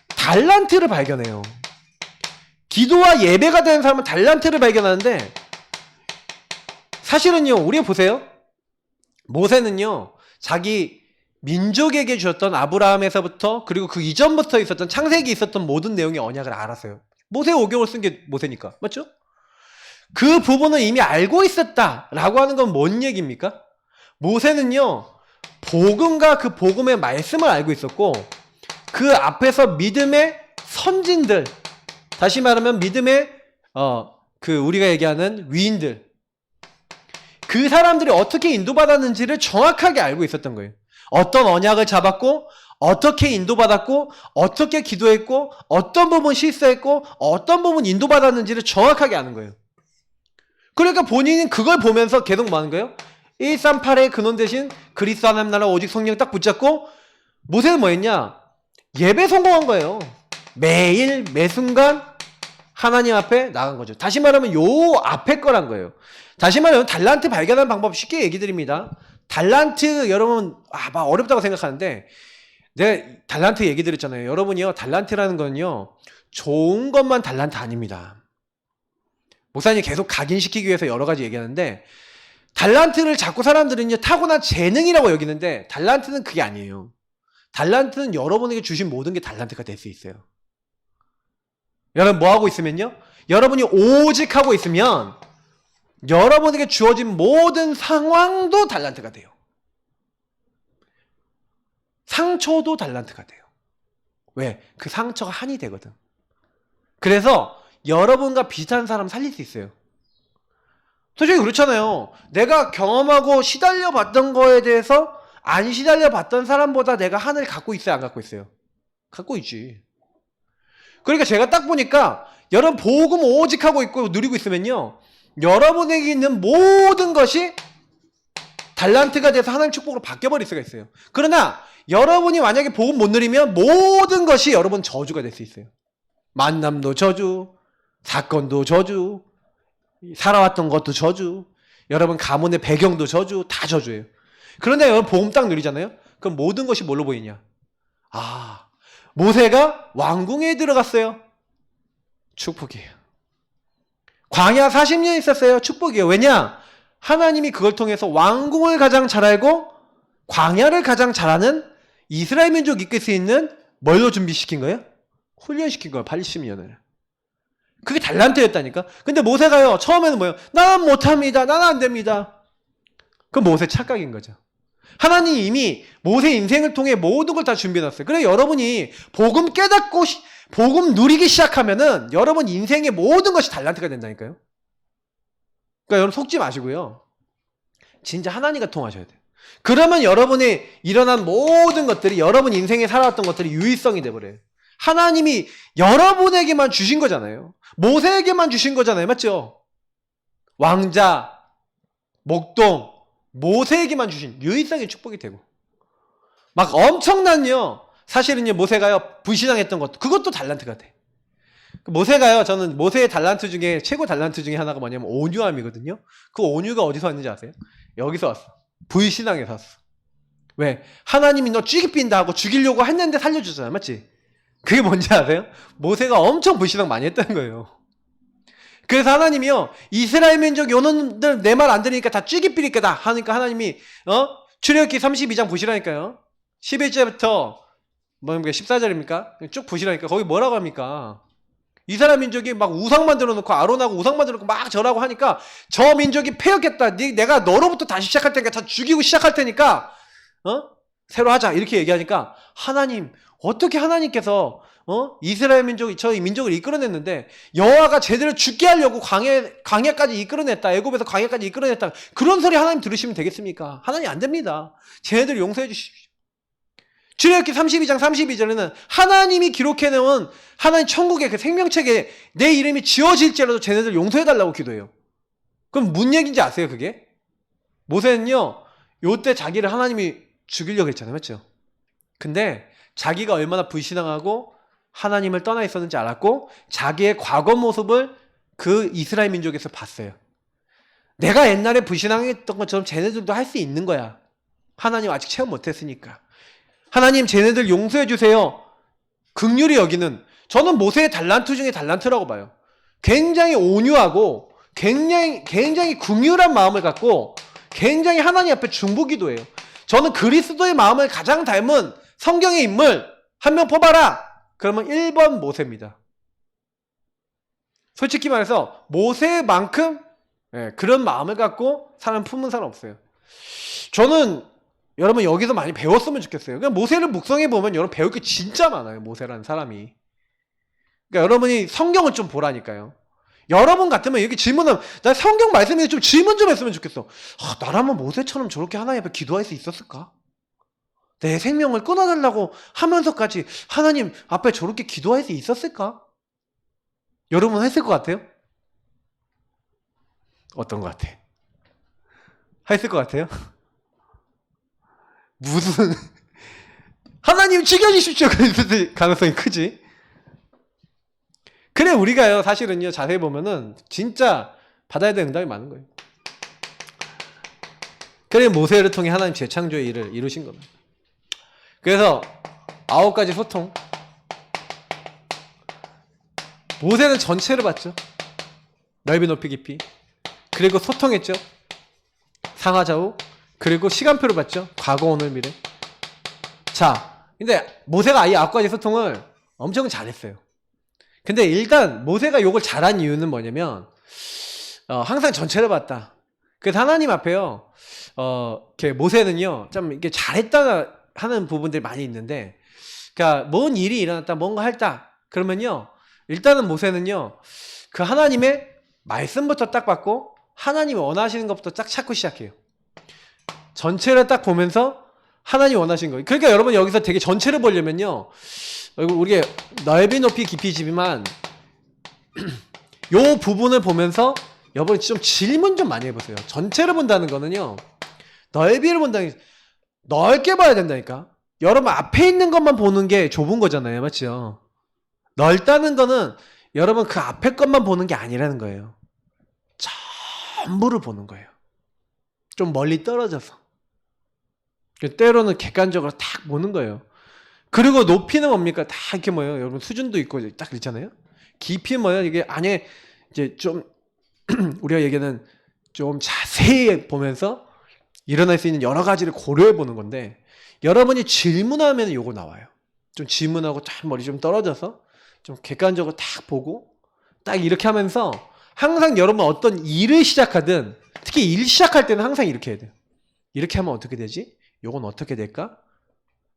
달란트를 발견해요. 기도와 예배가 되는 사람은 달란트를 발견하는데 사실은요 우리가 보세요. 모세는요 자기 민족에게 주셨던 아브라함에서부터 그리고 그 이전부터 있었던 창세기에 있었던 모든 내용의 언약을 알았어요. 모세 5개월 쓴 게 모세니까. 맞죠? 그 부분을 이미 알고 있었다라고 하는 건 뭔 얘기입니까? 모세는요 복음과 그 복음의 말씀을 알고 있었고 그 앞에서 믿음의 선진들, 다시 말하면 믿음의 우리가 얘기하는 위인들, 그 사람들이 어떻게 인도받았는지를 정확하게 알고 있었던 거예요. 어떤 언약을 잡았고 어떻게 인도받았고 어떻게 기도했고 어떤 부분 실수했고 어떤 부분 인도받았는지를 정확하게 아는 거예요. 그러니까 본인은 그걸 보면서 계속 뭐 하는 거예요? 138의 근원 대신 그리스도 하나님 나라 오직 성령 딱 붙잡고 모세는 뭐 했냐? 예배 성공한 거예요. 매일 매순간 하나님 앞에 나간 거죠. 다시 말하면 요 앞에 거란 거예요. 다시 말하면 달란트 발견하는 방법 쉽게 얘기 드립니다. 달란트 여러분 막 어렵다고 생각하는데 내가 달란트 얘기 드렸잖아요. 여러분이요 달란트라는 건요 좋은 것만 달란트 아닙니다. 목사님이 계속 각인시키기 위해서 여러 가지 얘기하는데 달란트를 자꾸 사람들은요 타고난 재능이라고 여기는데 달란트는 그게 아니에요. 달란트는 여러분에게 주신 모든 게 달란트가 될 수 있어요. 여러분 뭐 하고 있으면요 여러분이 오직 하고 있으면 여러분에게 주어진 모든 상황도 달란트가 돼요. 상처도 달란트가 돼요. 왜? 그 상처가 한이 되거든. 그래서 여러분과 비슷한 사람 살릴 수 있어요. 솔직히 그렇잖아요. 내가 경험하고 시달려 봤던 거에 대해서 안 시달려 봤던 사람보다 내가 한을 갖고 있어요, 안 갖고 있어요? 갖고 있지. 그러니까 제가 딱 보니까 여러분 복음 오직 하고 있고 누리고 있으면요 여러분에게 있는 모든 것이 달란트가 돼서 하나님 축복으로 바뀌어버릴 수가 있어요. 그러나 여러분이 만약에 복음 못 누리면 모든 것이 여러분 저주가 될 수 있어요. 만남도 저주, 사건도 저주, 살아왔던 것도 저주, 여러분 가문의 배경도 저주, 다 저주예요. 그런데 여러분 복음 딱 누리잖아요. 그럼 모든 것이 뭘로 보이냐? 아, 모세가 왕궁에 들어갔어요. 축복이에요. 광야 40년 있었어요. 축복이에요. 왜냐? 하나님이 그걸 통해서 왕궁을 가장 잘 알고 광야를 가장 잘하는 이스라엘 민족 이끌 수 있는 뭘로 준비시킨 거예요? 훈련시킨 거예요. 80년을. 그게 달란트였다니까. 근데 모세가요. 처음에는 뭐예요? 나는 못합니다. 나는 안 됩니다. 그건 모세 착각인 거죠. 하나님이 이미 모세 인생을 통해 모든 걸 다 준비해놨어요. 그래 여러분이 복음 깨닫고 복음 누리기 시작하면은 여러분 인생의 모든 것이 달란트가 된다니까요. 그러니까 여러분 속지 마시고요. 진짜 하나님과 통하셔야 돼요. 그러면 여러분이 일어난 모든 것들이 여러분 인생에 살아왔던 것들이 유의성이 돼버려요. 하나님이 여러분에게만 주신 거잖아요. 모세에게만 주신 거잖아요. 맞죠? 왕자, 목동, 모세에게만 주신 유의성의 축복이 되고 막 엄청난요. 사실은요 모세가요 불신앙했던 것도 그것도 달란트가 돼. 모세가요 저는 모세의 달란트 중에 최고 달란트 중에 하나가 뭐냐면 온유함이거든요. 그 온유가 어디서 왔는지 아세요? 여기서 왔어. 불신앙에서 왔어. 왜? 하나님이 너 쥐기빈다 하고 죽이려고 했는데 살려주잖아. 맞지? 그게 뭔지 아세요? 모세가 엄청 불신앙 많이 했다는 거예요. 그래서 하나님이요 이스라엘 민족 요놈들 내 말 안 들으니까 다 쥐기삐릴 거다 하니까 하나님이 출애굽기 32장 보시라니까요. 11절부터 뭡니까 14절입니까? 쭉 보시라니까 거기 뭐라고 합니까? 이스라엘 민족이 막 우상 만들어 놓고 아론하고 우상 만들어 놓고 막 절하고 하니까 저 민족이 패였겠다. 내가 너로부터 다시 시작할 테니까 다 죽이고 시작할 테니까 새로 하자 이렇게 얘기하니까 하나님 어떻게 하나님께서 이스라엘 민족이 저희 민족을 이끌어냈는데 여호와가 제대로 죽게 하려고 광야까지 이끌어냈다. 애굽에서 광야까지 이끌어냈다. 그런 소리 하나님 들으시면 되겠습니까? 하나님 안 됩니다. 쟤네들 용서해 주십시오. 출애굽기 32장 32절에는 하나님이 기록해놓은 하나님 천국의 그 생명책에 내 이름이 지어질지라도 쟤네들 용서해달라고 기도해요. 그럼 무슨 얘기인지 아세요 그게? 모세는요 요때 자기를 하나님이 죽이려고 했잖아요. 맞죠? 근데 자기가 얼마나 불신앙하고 하나님을 떠나 있었는지 알았고 자기의 과거 모습을 그 이스라엘 민족에서 봤어요. 내가 옛날에 불신앙했던 것처럼 쟤네들도 할 수 있는 거야. 하나님 아직 체험 못했으니까. 하나님 쟤네들 용서해 주세요. 긍휼히 여기는 저는 모세의 달란트 중에 달란트라고 봐요. 굉장히 온유하고 굉장히 긍휼한 마음을 갖고 굉장히 하나님 앞에 중보기도해요. 저는 그리스도의 마음을 가장 닮은 성경의 인물 한 명 뽑아라. 그러면 1번 모세입니다. 솔직히 말해서 모세만큼 그런 마음을 갖고 사람 품은 사람 없어요. 저는 여러분 여기서 많이 배웠으면 좋겠어요. 그냥 모세를 묵상해 보면 여러분 배울 게 진짜 많아요. 모세라는 사람이. 그러니까 여러분이 성경을 좀 보라니까요. 여러분 같으면 이렇게 질문하면 나 성경 말씀에 좀 질문 좀 했으면 좋겠어. 나라면 모세처럼 저렇게 하나님 앞에 기도할 수 있었을까? 내 생명을 끊어달라고 하면서까지 하나님 앞에 저렇게 기도할 수 있었을까? 여러분 했을 것 같아요? 어떤 것 같아? 했을 것 같아요? 무슨 하나님 죽여주십시오 그랬을 가능성이 크지. 그래 우리가요 사실은요 자세히 보면은 진짜 받아야 되는 응답이 많은 거예요. 그래 모세를 통해 하나님 재창조의 일을 이루신 겁니다. 그래서 9가지 소통. 모세는 전체를 봤죠. 넓이 높이 깊이. 그리고 소통했죠. 상하좌우. 그리고 시간표를 봤죠. 과거 오늘 미래. 자 근데 모세가 이 9가지 소통을 엄청 잘했어요. 근데 일단 모세가 요걸 잘한 이유는 뭐냐면 항상 전체를 봤다. 그래서 하나님 앞에요 이렇게 모세는요 좀 이게 잘했다 하는 부분들이 많이 있는데 그러니까 뭔 일이 일어났다 뭔가 했다 그러면요 일단은 모세는요 그 하나님의 말씀부터 딱 받고 하나님이 원하시는 것부터 딱 찾고 시작해요. 전체를 딱 보면서 하나님이 원하시는 거예요. 그러니까 여러분 여기서 되게 전체를 보려면요 우리가 넓이 높이 깊이지만 요 부분을 보면서 여러분 좀 질문 좀 많이 해보세요. 전체를 본다는 거는요 넓이를 본다는 게 넓게 봐야 된다니까. 여러분 앞에 있는 것만 보는 게 좁은 거잖아요. 맞죠? 넓다는 거는 여러분 그 앞에 것만 보는 게 아니라는 거예요. 전부를 보는 거예요. 좀 멀리 떨어져서. 때로는 객관적으로 딱 보는 거예요. 그리고 높이는 뭡니까? 다 이렇게 뭐예요? 여러분 수준도 있고 딱 있잖아요. 깊이는 뭐예요? 이게 안에 이제 좀 우리가 얘기하는 좀 자세히 보면서 일어날 수 있는 여러 가지를 고려해 보는 건데 여러분이 질문하면 요거 나와요. 좀 질문하고 딱 머리 좀 떨어져서 좀 객관적으로 딱 보고 딱 이렇게 하면서 항상 여러분 어떤 일을 시작하든 특히 일 시작할 때는 항상 이렇게 해야 돼요. 이렇게 하면 어떻게 되지? 요건 어떻게 될까?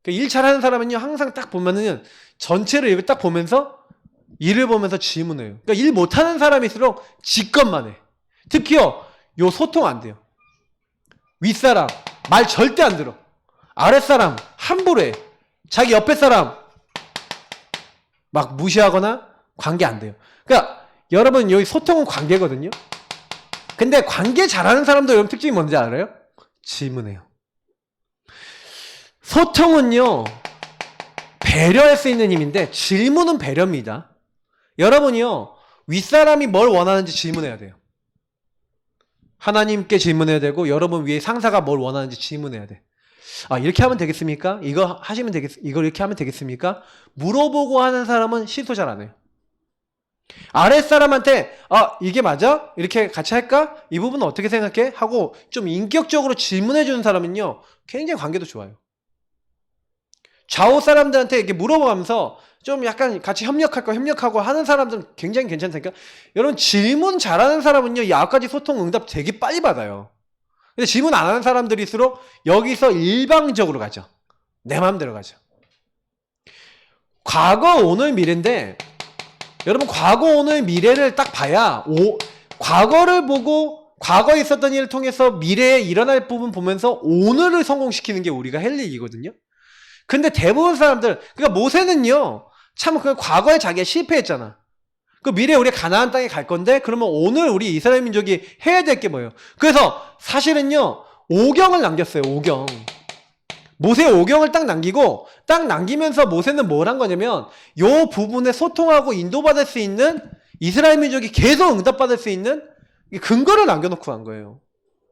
일 잘하는 사람은요, 항상 딱 보면은 전체를 이렇게 딱 보면서 일을 보면서 질문해요. 그러니까 일 못하는 사람일수록 지 것만 해. 특히요, 요 소통 안 돼요. 윗사람 말 절대 안 들어. 아랫사람 함부로 해. 자기 옆에 사람 막 무시하거나 관계 안 돼요. 그러니까 여러분 여기 소통은 관계거든요. 근데 관계 잘하는 사람도 여러분 특징이 뭔지 알아요? 질문해요. 소통은요, 배려할 수 있는 힘인데 질문은 배려입니다. 여러분이요, 윗사람이 뭘 원하는지 질문해야 돼요. 하나님께 질문해야 되고, 여러분 위에 상사가 뭘 원하는지 질문해야 돼. 아, 이렇게 하면 되겠습니까? 이거 하시면 이걸 이렇게 하면 되겠습니까? 물어보고 하는 사람은 실수 잘 안 해요. 아랫사람한테 이게 맞아? 이렇게 같이 할까? 이 부분은 어떻게 생각해? 하고 좀 인격적으로 질문해 주는 사람은요, 굉장히 관계도 좋아요. 좌우 사람들한테 이렇게 물어보면서 좀 약간 같이 협력하고 하는 사람들은 굉장히 괜찮다니까. 여러분 질문 잘하는 사람은요, 여러 가지 소통 응답 되게 빨리 받아요. 근데 질문 안 하는 사람들일수록 여기서 일방적으로 가죠. 내 마음대로 가죠. 과거, 오늘, 미래인데 여러분 과거, 오늘, 미래를 딱 봐야 과거를 보고 과거에 있었던 일을 통해서 미래에 일어날 부분 보면서 오늘을 성공시키는 게 우리가 할 일이거든요. 근데 대부분 사람들, 그러니까 모세는요, 참 그 과거에 자기가 실패했잖아. 그 미래에 우리가 가나안 땅에 갈 건데, 그러면 오늘 우리 이스라엘 민족이 해야 될 게 뭐예요? 그래서 사실은요, 오경을 남겼어요, 오경. 모세 오경을 딱 남기고, 딱 남기면서 모세는 뭘 한 거냐면, 요 부분에 소통하고 인도받을 수 있는 이스라엘 민족이 계속 응답받을 수 있는 근거를 남겨놓고 한 거예요.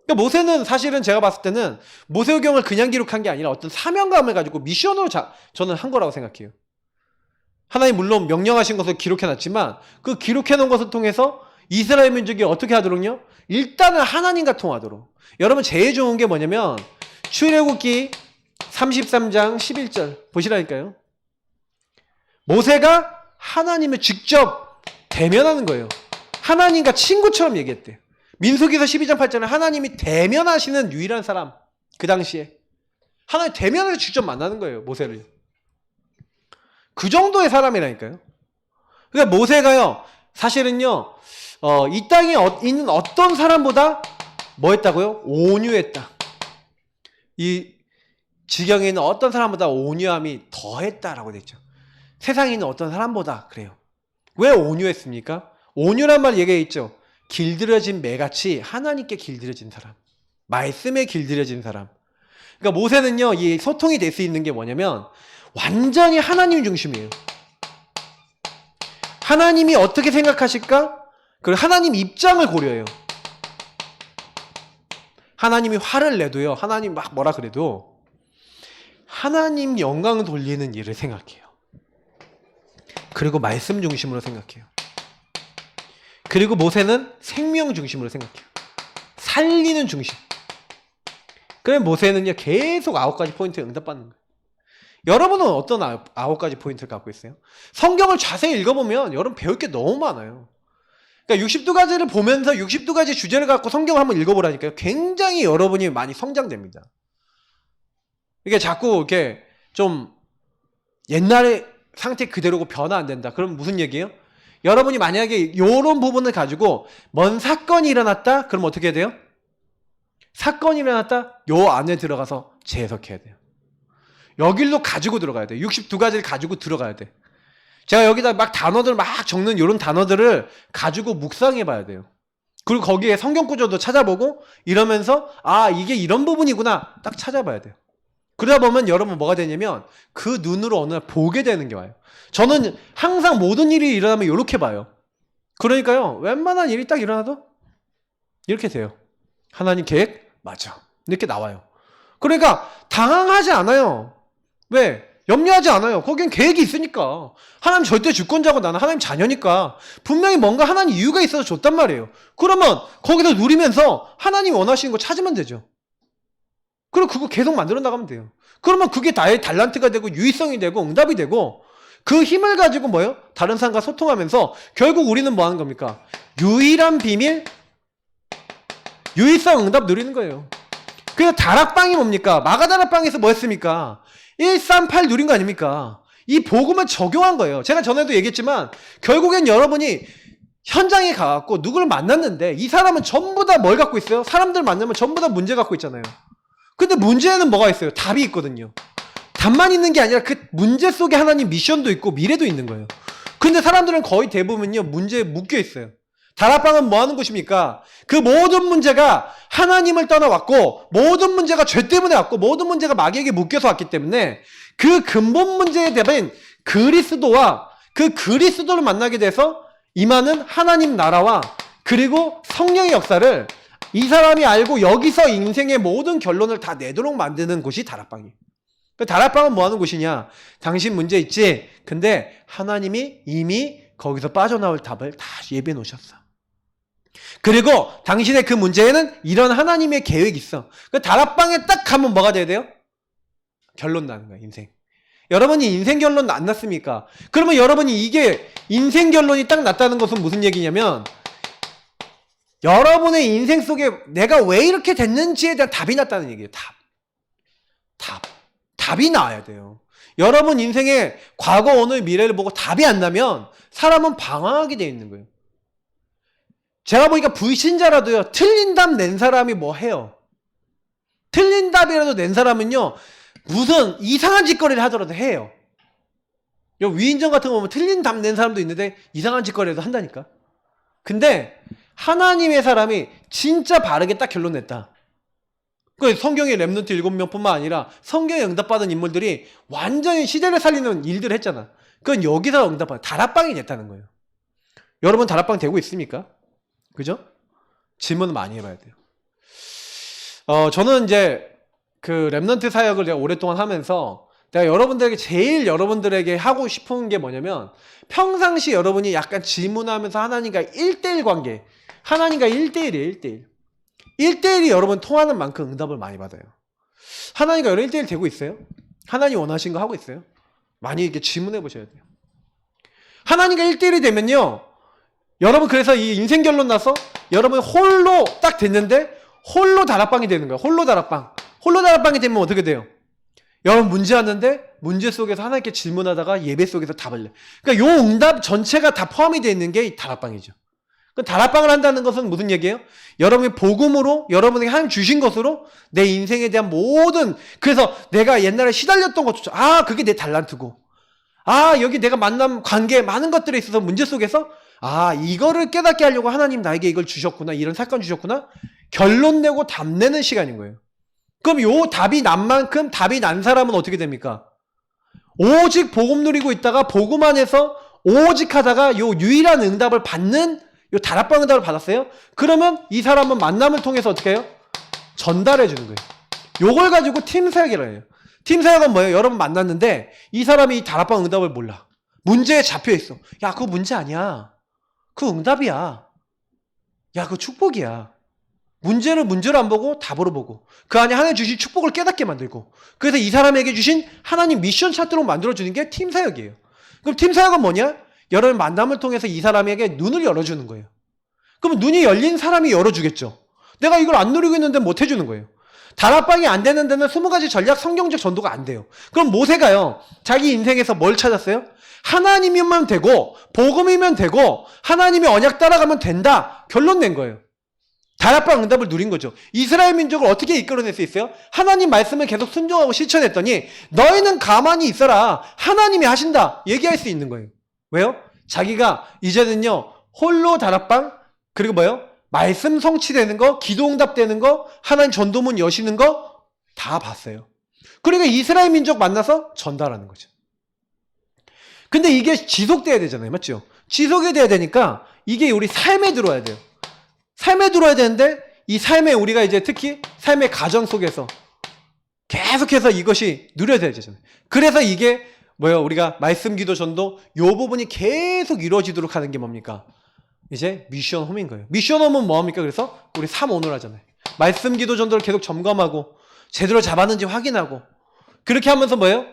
그러니까 모세는 사실은 제가 봤을 때는 모세오경을 그냥 기록한 게 아니라 어떤 사명감을 가지고 미션으로 저는 한 거라고 생각해요. 하나님 물론 명령하신 것을 기록해놨지만 그 기록해놓은 것을 통해서 이스라엘 민족이 어떻게 하도록요? 일단은 하나님과 통하도록. 여러분 제일 좋은 게 뭐냐면 출애굽기 33장 11절 보시라니까요. 모세가 하나님을 직접 대면하는 거예요. 하나님과 친구처럼 얘기했대요. 민수기서 12장 8절에 하나님이 대면하시는 유일한 사람, 그 당시에 하나님 대면을 직접 만나는 거예요, 모세를. 그 정도의 사람이라니까요. 그러니까 모세가요, 사실은요, 이 땅에 있는 어떤 사람보다 뭐 했다고요? 온유했다. 이 지경에 있는 어떤 사람보다 온유함이 더했다라고 됐죠. 세상에 있는 어떤 사람보다 그래요. 왜 온유했습니까? 온유란 말 얘기했죠. 길들여진 매같이 하나님께 길들여진 사람, 말씀에 길들여진 사람. 그러니까 모세는요, 이 소통이 될 수 있는 게 뭐냐면 완전히 하나님 중심이에요. 하나님이 어떻게 생각하실까? 그리고 하나님 입장을 고려해요. 하나님이 화를 내도요, 하나님 막 뭐라 그래도 하나님 영광을 돌리는 일을 생각해요. 그리고 말씀 중심으로 생각해요. 그리고 모세는 생명 중심으로 생각해요. 살리는 중심. 그래 모세는요, 계속 9가지 포인트에 응답받는 거예요. 여러분은 어떤 9가지 포인트를 갖고 있어요? 성경을 자세히 읽어보면 여러분 배울 게 너무 많아요. 그러니까 62가지를 보면서 62가지 주제를 갖고 성경을 한번 읽어보라니까요. 굉장히 여러분이 많이 성장됩니다. 이게 자꾸 이렇게 좀 옛날의 상태 그대로고 변화 안 된다. 그럼 무슨 얘기예요? 여러분이 만약에 이런 부분을 가지고 뭔 사건이 일어났다? 그럼 어떻게 해야 돼요? 사건이 일어났다? 요 안에 들어가서 재해석해야 돼요. 여길로 가지고 들어가야 돼요. 62가지를 가지고 들어가야 돼. 제가 여기다 막 단어들 막 적는 이런 단어들을 가지고 묵상해 봐야 돼요. 그리고 거기에 성경 구조도 찾아보고 이러면서 이게 이런 부분이구나 딱 찾아봐야 돼요. 그러다 보면 여러분 뭐가 되냐면 그 눈으로 어느 날 보게 되는 게 와요. 저는 항상 모든 일이 일어나면 이렇게 봐요. 그러니까요, 웬만한 일이 딱 일어나도 이렇게 돼요. 하나님 계획 맞아, 이렇게 나와요. 그러니까 당황하지 않아요. 왜? 염려하지 않아요. 거긴 계획이 있으니까. 하나님 절대 주권자고 나는 하나님 자녀니까 분명히 뭔가 하나님 이유가 있어서 줬단 말이에요. 그러면 거기서 누리면서 하나님 원하시는 거 찾으면 되죠. 그리고 그거 계속 만들어 나가면 돼요. 그러면 그게 나의 달란트가 되고 유의성이 되고 응답이 되고 그 힘을 가지고 뭐예요? 다른 사람과 소통하면서 결국 우리는 뭐 하는 겁니까? 유일한 비밀, 유의성 응답 누리는 거예요. 그래서 다락방이 뭡니까? 마가다락방에서 뭐 했습니까? 138 누린 거 아닙니까? 이 복음을 적용한 거예요. 제가 전에도 얘기했지만 결국엔 여러분이 현장에 가갖고 누구를 만났는데 이 사람은 전부 다 뭘 갖고 있어요? 사람들 만나면 전부 다 문제 갖고 있잖아요. 근데 문제는 뭐가 있어요? 답이 있거든요. 답만 있는 게 아니라 그 문제 속에 하나님 미션도 있고 미래도 있는 거예요. 근데 사람들은 거의 대부분요 문제에 묶여 있어요. 다락방은 뭐 하는 곳입니까? 그 모든 문제가 하나님을 떠나왔고 모든 문제가 죄 때문에 왔고 모든 문제가 마귀에게 묶여서 왔기 때문에 그 근본 문제에 대한 그리스도와 그 그리스도를 만나게 돼서 임하는 하나님 나라와 그리고 성령의 역사를 이 사람이 알고 여기서 인생의 모든 결론을 다 내도록 만드는 곳이 다락방이에요. 그 다락방은 뭐 하는 곳이냐? 당신 문제 있지? 근데 하나님이 이미 거기서 빠져나올 답을 다 예비해 놓으셨어. 그리고 당신의 그 문제에는 이런 하나님의 계획이 있어. 그 다락방에 딱 가면 뭐가 돼야 돼요? 결론 나는 거야, 인생. 여러분이 인생 결론 안 났습니까? 그러면 여러분이 이게 인생 결론이 딱 났다는 것은 무슨 얘기냐면 여러분의 인생 속에 내가 왜 이렇게 됐는지에 대한 답이 났다는 얘기예요. 답이 나와야 돼요. 여러분 인생의 과거, 오늘, 미래를 보고 답이 안 나면 사람은 방황하게 돼 있는 거예요. 제가 보니까 불신자라도요, 틀린 답 낸 사람이 뭐 해요? 틀린 답이라도 낸 사람은요, 무슨 이상한 짓거리를 하더라도 해요. 위인전 같은 거 보면 틀린 답 낸 사람도 있는데 이상한 짓거리라도 한다니까. 근데 하나님의 사람이 진짜 바르게 딱 결론 냈다. 그 성경의 렘넌트 7명 뿐만 아니라 성경에 응답받은 인물들이 완전히 시대를 살리는 일들을 했잖아. 그건 여기서 응답받은 다락방이 됐다는 거예요. 여러분 다락방 되고 있습니까? 그죠? 질문을 많이 해봐야 돼요. 저는 이제 그 렘넌트 사역을 제가 오랫동안 하면서 내가 여러분들에게 제일 여러분들에게 하고 싶은 게 뭐냐면 평상시 여러분이 약간 질문하면서 하나님과 1대1 관계, 하나님과 1대1이에요. 1대1. 1대1이 여러분 통하는 만큼 응답을 많이 받아요. 하나님과 여러분 1대1 되고 있어요? 하나님 원하신 거 하고 있어요? 많이 이렇게 질문해 보셔야 돼요. 하나님과 1대1이 되면요, 여러분 그래서 이 인생 결론 나서 여러분 홀로 딱 됐는데 홀로 다락방이 되는 거예요. 홀로 다락방이 되면 어떻게 돼요? 여러분 문제 왔는데 문제 속에서 하나님께 질문하다가 예배 속에서 답을 내. 그러니까 요 응답 전체가 다 포함이 되어 있는 게 다락방이죠. 그 다락방을 한다는 것은 무슨 얘기예요? 여러분의 복음으로 여러분에게 하나님 주신 것으로 내 인생에 대한 모든, 그래서 내가 옛날에 시달렸던 것조차 그게 내 달란트고, 여기 내가 만난 관계 많은 것들에 있어서 문제 속에서 이거를 깨닫게 하려고 하나님 나에게 이걸 주셨구나, 이런 사건 주셨구나, 결론 내고 답 내는 시간인 거예요. 그럼 요 답이 난 만큼 답이 난 사람은 어떻게 됩니까? 오직 복음 누리고 있다가 복음 안에서 오직 하다가 요 유일한 응답을 받는 요 다락방 응답을 받았어요? 그러면 이 사람은 만남을 통해서 어떻게 해요? 전달해 주는 거예요. 요걸 가지고 팀 사역이라 해요. 팀 사역은 뭐예요? 여러분 만났는데 이 사람이 이 다락방 응답을 몰라. 문제에 잡혀 있어. 야, 그거 문제 아니야. 그거 응답이야. 야, 그거 축복이야. 문제를 문제로 안 보고 답으로 보고 그 안에 하나님 주신 축복을 깨닫게 만들고, 그래서 이 사람에게 주신 하나님 미션 찾도록 만들어주는 게 팀 사역이에요. 그럼 팀 사역은 뭐냐? 여러분 만남을 통해서 이 사람에게 눈을 열어주는 거예요. 그럼 눈이 열린 사람이 열어주겠죠. 내가 이걸 안 누리고 있는데 못 해주는 거예요. 다락방이 안 되는 데는 20가지 전략 성경적 전도가 안 돼요. 그럼 모세가요, 자기 인생에서 뭘 찾았어요? 하나님이면 되고 복음이면 되고 하나님의 언약 따라가면 된다, 결론 낸 거예요. 다락방 응답을 누린 거죠. 이스라엘 민족을 어떻게 이끌어낼 수 있어요? 하나님 말씀을 계속 순종하고 실천했더니 너희는 가만히 있어라, 하나님이 하신다, 얘기할 수 있는 거예요. 왜요? 자기가 이제는요 홀로 다락방, 그리고 뭐예요? 말씀 성취되는 거, 기도 응답되는 거, 하나님 전도문 여시는 거 다 봤어요. 그러니까 이스라엘 민족 만나서 전달하는 거죠. 근데 이게 지속돼야 되잖아요. 맞죠? 지속이 돼야 되니까 이게 우리 삶에 들어와야 돼요. 삶에 들어와야 되는데 이 삶에 우리가 이제 특히 삶의 가정 속에서 계속해서 이것이 누려져야 되잖아요. 그래서 이게 뭐예요? 우리가 말씀, 기도, 전도 요 부분이 계속 이루어지도록 하는 게 뭡니까? 이제 미션 홈인 거예요. 미션 홈은 뭐합니까? 그래서 우리 3오늘 하잖아요. 말씀, 기도, 전도를 계속 점검하고 제대로 잡았는지 확인하고, 그렇게 하면서 뭐예요?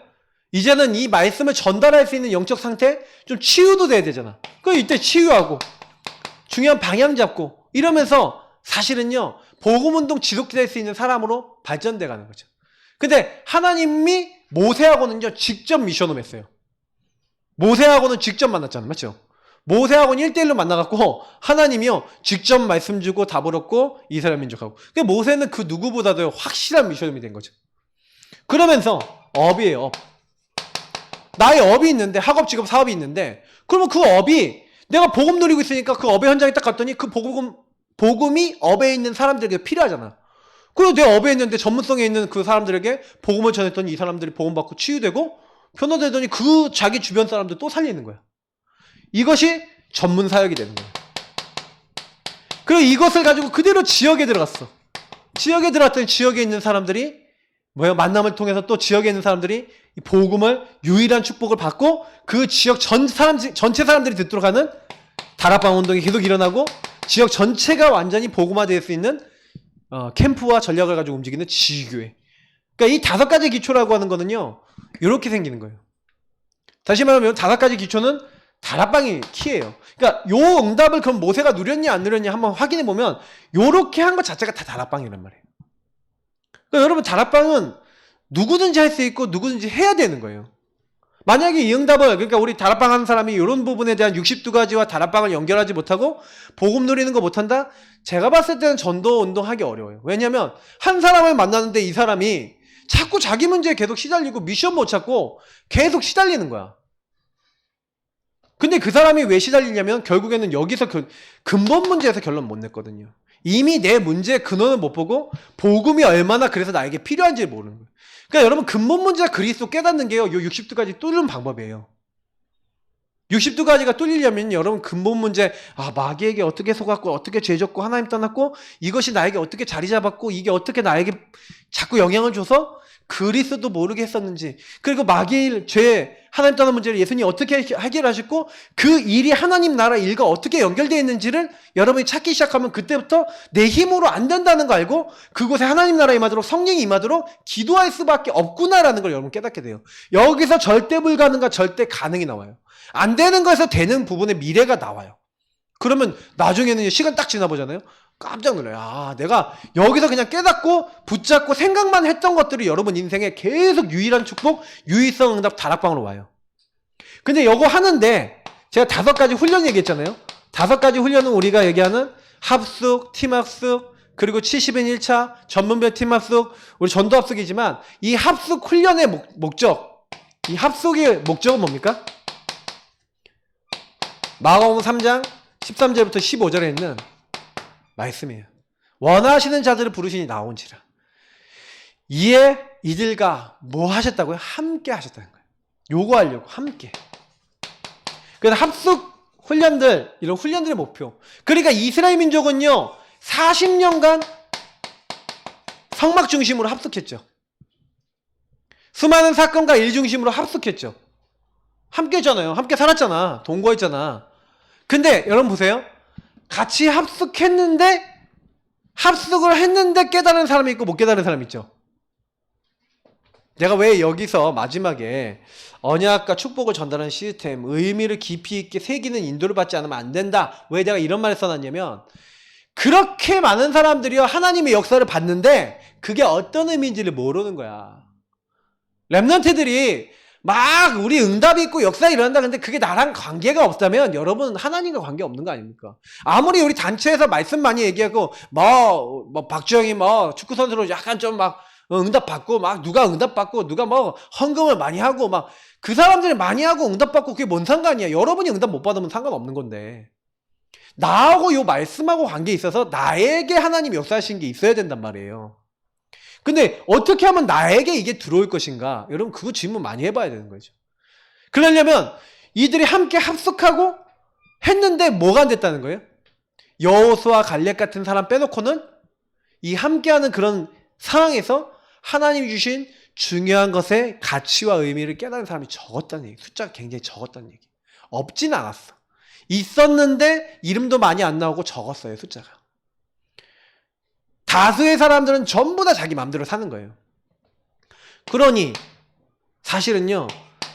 이제는 이 말씀을 전달할 수 있는 영적 상태 좀 치유도 돼야 되잖아. 그럼 이때 치유하고 중요한 방향 잡고 이러면서 사실은요 복음운동 지속될 수 있는 사람으로 발전돼 가는 거죠. 근데 하나님이 모세하고는요 직접 미션을 했어요. 모세하고는 직접 만났잖아요. 맞죠? 모세하고는 1대1로 만나갖고 하나님이요 직접 말씀 주고 답을 얻고 이스라엘 민족하고. 그러니까 모세는 그 누구보다도 확실한 미션이 된 거죠. 그러면서 업이에요. 업. 나의 업이 있는데, 학업, 직업, 사업이 있는데, 그러면 그 업이 내가 복음 누리고 있으니까 그 업의 현장에 딱 갔더니 그 복음이 업에 있는 사람들에게 필요하잖아. 그리고 내 업에 있는데 전문성에 있는 그 사람들에게 복음을 전했더니 이 사람들이 복음 받고 치유되고 변화되더니 그 자기 주변 사람들 또 살리는 거야. 이것이 전문 사역이 되는 거야. 그리고 이것을 가지고 그대로 지역에 들어갔어. 지역에 들어갔더니 지역에 있는 사람들이 만남을 통해서 또 지역에 있는 사람들이 이 복음을 유일한 축복을 받고 그 지역 전체 사람들이 듣도록 하는 다락방 운동이 계속 일어나고 지역 전체가 완전히 복음화될 수 있는 캠프와 전략을 가지고 움직이는 지교회. 그러니까 이 5가지 기초라고 하는 거는요 이렇게 생기는 거예요. 다시 말하면 5가지 기초는 다락방이 키예요. 그러니까 요 응답을 그럼 모세가 누렸냐 안 누렸냐 한번 확인해 보면 요렇게 한 것 자체가 다 다락방이란 말이에요. 그러니까 여러분 다락방은 누구든지 할 수 있고 누구든지 해야 되는 거예요. 만약에 이 응답을 그러니까 우리 다락방 하는 사람이 이런 부분에 대한 62가지와 다락방을 연결하지 못하고 복음 누리는 거 못한다? 제가 봤을 때는 전도 운동하기 어려워요. 왜냐하면 한 사람을 만나는데 이 사람이 자꾸 자기 문제에 계속 시달리고 미션 못 찾고 계속 시달리는 거야. 근데 그 사람이 왜 시달리냐면 결국에는 여기서 근본 문제에서 결론 못 냈거든요. 이미 내 문제의 근원을 못 보고 복음이 얼마나 그래서 나에게 필요한지 모르는 거예요. 그러니까 여러분 근본 문제가 그리스도 깨닫는 게요. 요 62가지 뚫는 방법이에요. 62가지가 뚫리려면 여러분 근본 문제 마귀에게 어떻게 속았고 어떻게 죄졌고 하나님 떠났고 이것이 나에게 어떻게 자리 잡았고 이게 어떻게 나에게 자꾸 영향을 줘서 그리스도 모르게 했었는지 그리고 마귀의 죄 하나님 떠난 문제를 예수님이 어떻게 해결하셨고 그 일이 하나님 나라 일과 어떻게 연결되어 있는지를 여러분이 찾기 시작하면 그때부터 내 힘으로 안 된다는 거 알고 그곳에 하나님 나라 임하도록 성령이 임하도록 기도할 수밖에 없구나라는 걸 여러분 깨닫게 돼요. 여기서 절대 불가능과 절대 가능이 나와요. 안 되는 것에서 되는 부분의 미래가 나와요. 그러면 나중에는 시간 딱 지나보잖아요. 깜짝 놀라요. 내가 여기서 그냥 깨닫고 붙잡고 생각만 했던 것들이 여러분 인생에 계속 유일한 축복, 유일성 응답 다락방으로 와요. 근데 이거 하는데 제가 5가지 훈련 얘기했잖아요. 5가지 훈련은 우리가 얘기하는 합숙, 팀합숙, 그리고 70인 1차, 전문별 팀합숙, 우리 전도 합숙이지만 이 합숙 훈련의 목적, 이 합숙의 목적은 뭡니까? 마가복음 3장 13절부터 15절에 있는 말씀이에요. 원하시는 자들을 부르시니 나온지라. 이에 이들과 뭐 하셨다고요? 함께 하셨다는 거예요. 요구하려고 함께. 그래서 합숙 훈련들, 이런 훈련들의 목표. 그러니까 이스라엘 민족은요 40년간 성막 중심으로 합숙했죠. 수많은 사건과 일 중심으로 합숙했죠. 함께 했잖아요. 함께 살았잖아. 동거했잖아. 근데 여러분 보세요. 같이 합숙을 했는데 깨달은 사람이 있고 못 깨달은 사람이 있죠. 내가 왜 여기서 마지막에 언약과 축복을 전달하는 시스템, 의미를 깊이 있게 새기는 인도를 받지 않으면 안 된다. 왜 내가 이런 말을 써놨냐면 그렇게 많은 사람들이요 하나님의 역사를 봤는데 그게 어떤 의미인지를 모르는 거야. 렘넌트들이 막 우리 응답이 있고 역사가 일어난다. 근데 그게 나랑 관계가 없다면 여러분 하나님과 관계 없는 거 아닙니까? 아무리 우리 단체에서 말씀 많이 얘기하고 박주영이 축구 선수로 약간 좀 막 응답 받고 누가 응답 받고 누가 헌금을 많이 하고 그 사람들이 많이 하고 응답 받고 그게 뭔 상관이야? 여러분이 응답 못 받으면 상관없는 건데 나하고 요 말씀하고 관계에 있어서 나에게 하나님 역사하신 게 있어야 된단 말이에요. 근데 어떻게 하면 나에게 이게 들어올 것인가? 여러분 그거 질문 많이 해봐야 되는 거죠. 그러려면 이들이 함께 합숙하고 했는데 뭐가 안 됐다는 거예요? 여호수아 갈렙 같은 사람 빼놓고는 이 함께하는 그런 상황에서 하나님이 주신 중요한 것의 가치와 의미를 깨달은 사람이 적었다는 얘기. 숫자가 굉장히 적었다는 얘기. 없진 않았어. 있었는데 이름도 많이 안 나오고 적었어요. 숫자가. 다수의 사람들은 전부 다 자기 마음대로 사는 거예요. 그러니 사실은요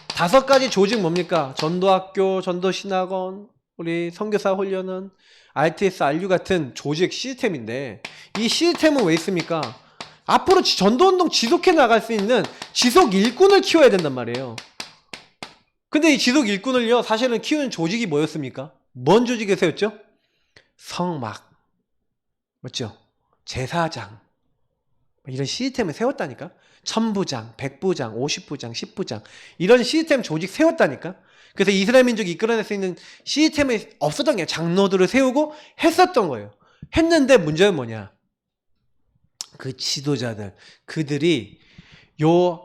5가지 조직 뭡니까? 전도학교, 전도신학원, 우리 선교사 훈련은 RTS, RU 같은 조직 시스템인데 이 시스템은 왜 있습니까? 앞으로 전도운동 지속해 나갈 수 있는 지속 일꾼을 키워야 된단 말이에요. 근데 이 지속 일꾼을요, 사실은 키우는 조직이 뭐였습니까? 뭔 조직에 세웠죠? 성막, 맞죠? 제사장, 이런 시스템을 세웠다니까? 1000부장, 100부장, 50부장, 10부장 이런 시스템 조직 세웠다니까? 그래서 이스라엘 민족이 이끌어낼 수 있는 시스템이 없었던 게 장로들을 세우고 했었던 거예요. 했는데 문제는 뭐냐? 그 지도자들, 그들이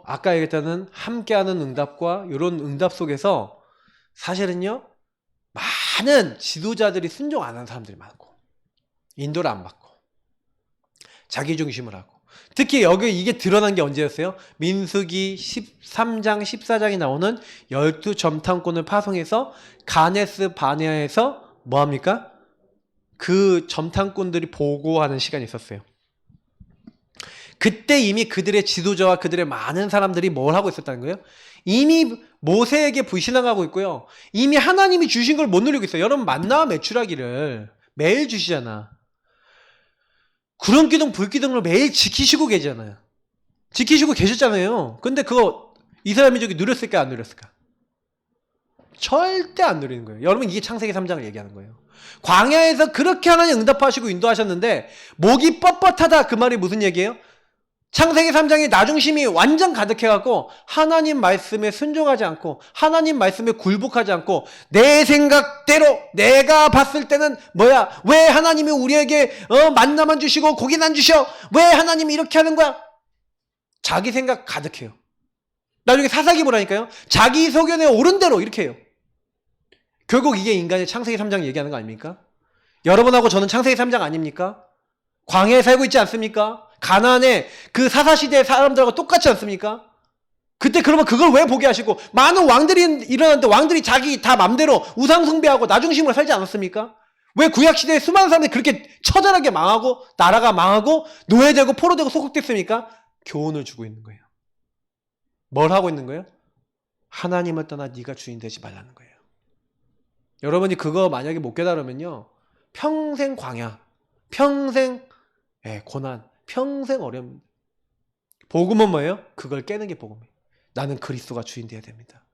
아까 얘기했다는 함께하는 응답과 이런 응답 속에서 사실은요, 많은 지도자들이 순종 안 하는 사람들이 많고, 인도를 안 받고, 자기 중심을 하고, 특히 여기 이게 드러난 게 언제였어요? 민수기 13장, 14장이 나오는 12점탐꾼을 파송해서 가네스 바네아에서 뭐합니까? 그 점탐꾼들이 보고하는 시간이 있었어요. 그때 이미 그들의 지도자와 그들의 많은 사람들이 뭘 하고 있었다는 거예요? 이미 모세에게 불신앙하고 있고요. 이미 하나님이 주신 걸 못 누리고 있어요. 여러분 만나와 메추라기를 매일 주시잖아. 구름기둥 불기둥을 매일 지키시고 계잖아요. 지키시고 계셨잖아요. 근데 그거 이스라엘 민족이 누렸을까 안 누렸을까? 절대 안 누리는 거예요. 여러분 이게 창세기 3장을 얘기하는 거예요. 광야에서 그렇게 하나님 응답하시고 인도하셨는데 목이 뻣뻣하다 그 말이 무슨 얘기예요? 창세기 3장에 나중심이 완전 가득해갖고 하나님 말씀에 순종하지 않고 하나님 말씀에 굴복하지 않고 내 생각대로 내가 봤을 때는 뭐야? 왜 하나님이 우리에게 만나만 주시고 고기는 안 주셔? 왜 하나님이 이렇게 하는 거야? 자기 생각 가득해요. 나중에 사사기 보라니까요. 자기 소견에 옳은 대로 이렇게 해요. 결국 이게 인간의 창세기 3장 얘기하는 거 아닙니까? 여러분하고 저는 창세기 3장 아닙니까? 광야에 살고 있지 않습니까? 가나안의 그 사사시대의 사람들하고 똑같지 않습니까? 그때 그러면 그걸 왜 보게 하시고 많은 왕들이 일어났는데 왕들이 자기 다 맘대로 우상숭배하고 나중심으로 살지 않았습니까? 왜 구약시대에 수많은 사람들이 그렇게 처절하게 망하고 나라가 망하고 노예되고 포로되고 소속됐습니까? 교훈을 주고 있는 거예요. 뭘 하고 있는 거예요? 하나님을 떠나 네가 주인 되지 말라는 거예요. 여러분이 그거 만약에 못 깨달으면요 평생 광야, 평생 고난, 평생 어려움. 복음은 뭐예요? 그걸 깨는 게 복음이에요. 나는 그리스도가 주인 되어야 됩니다.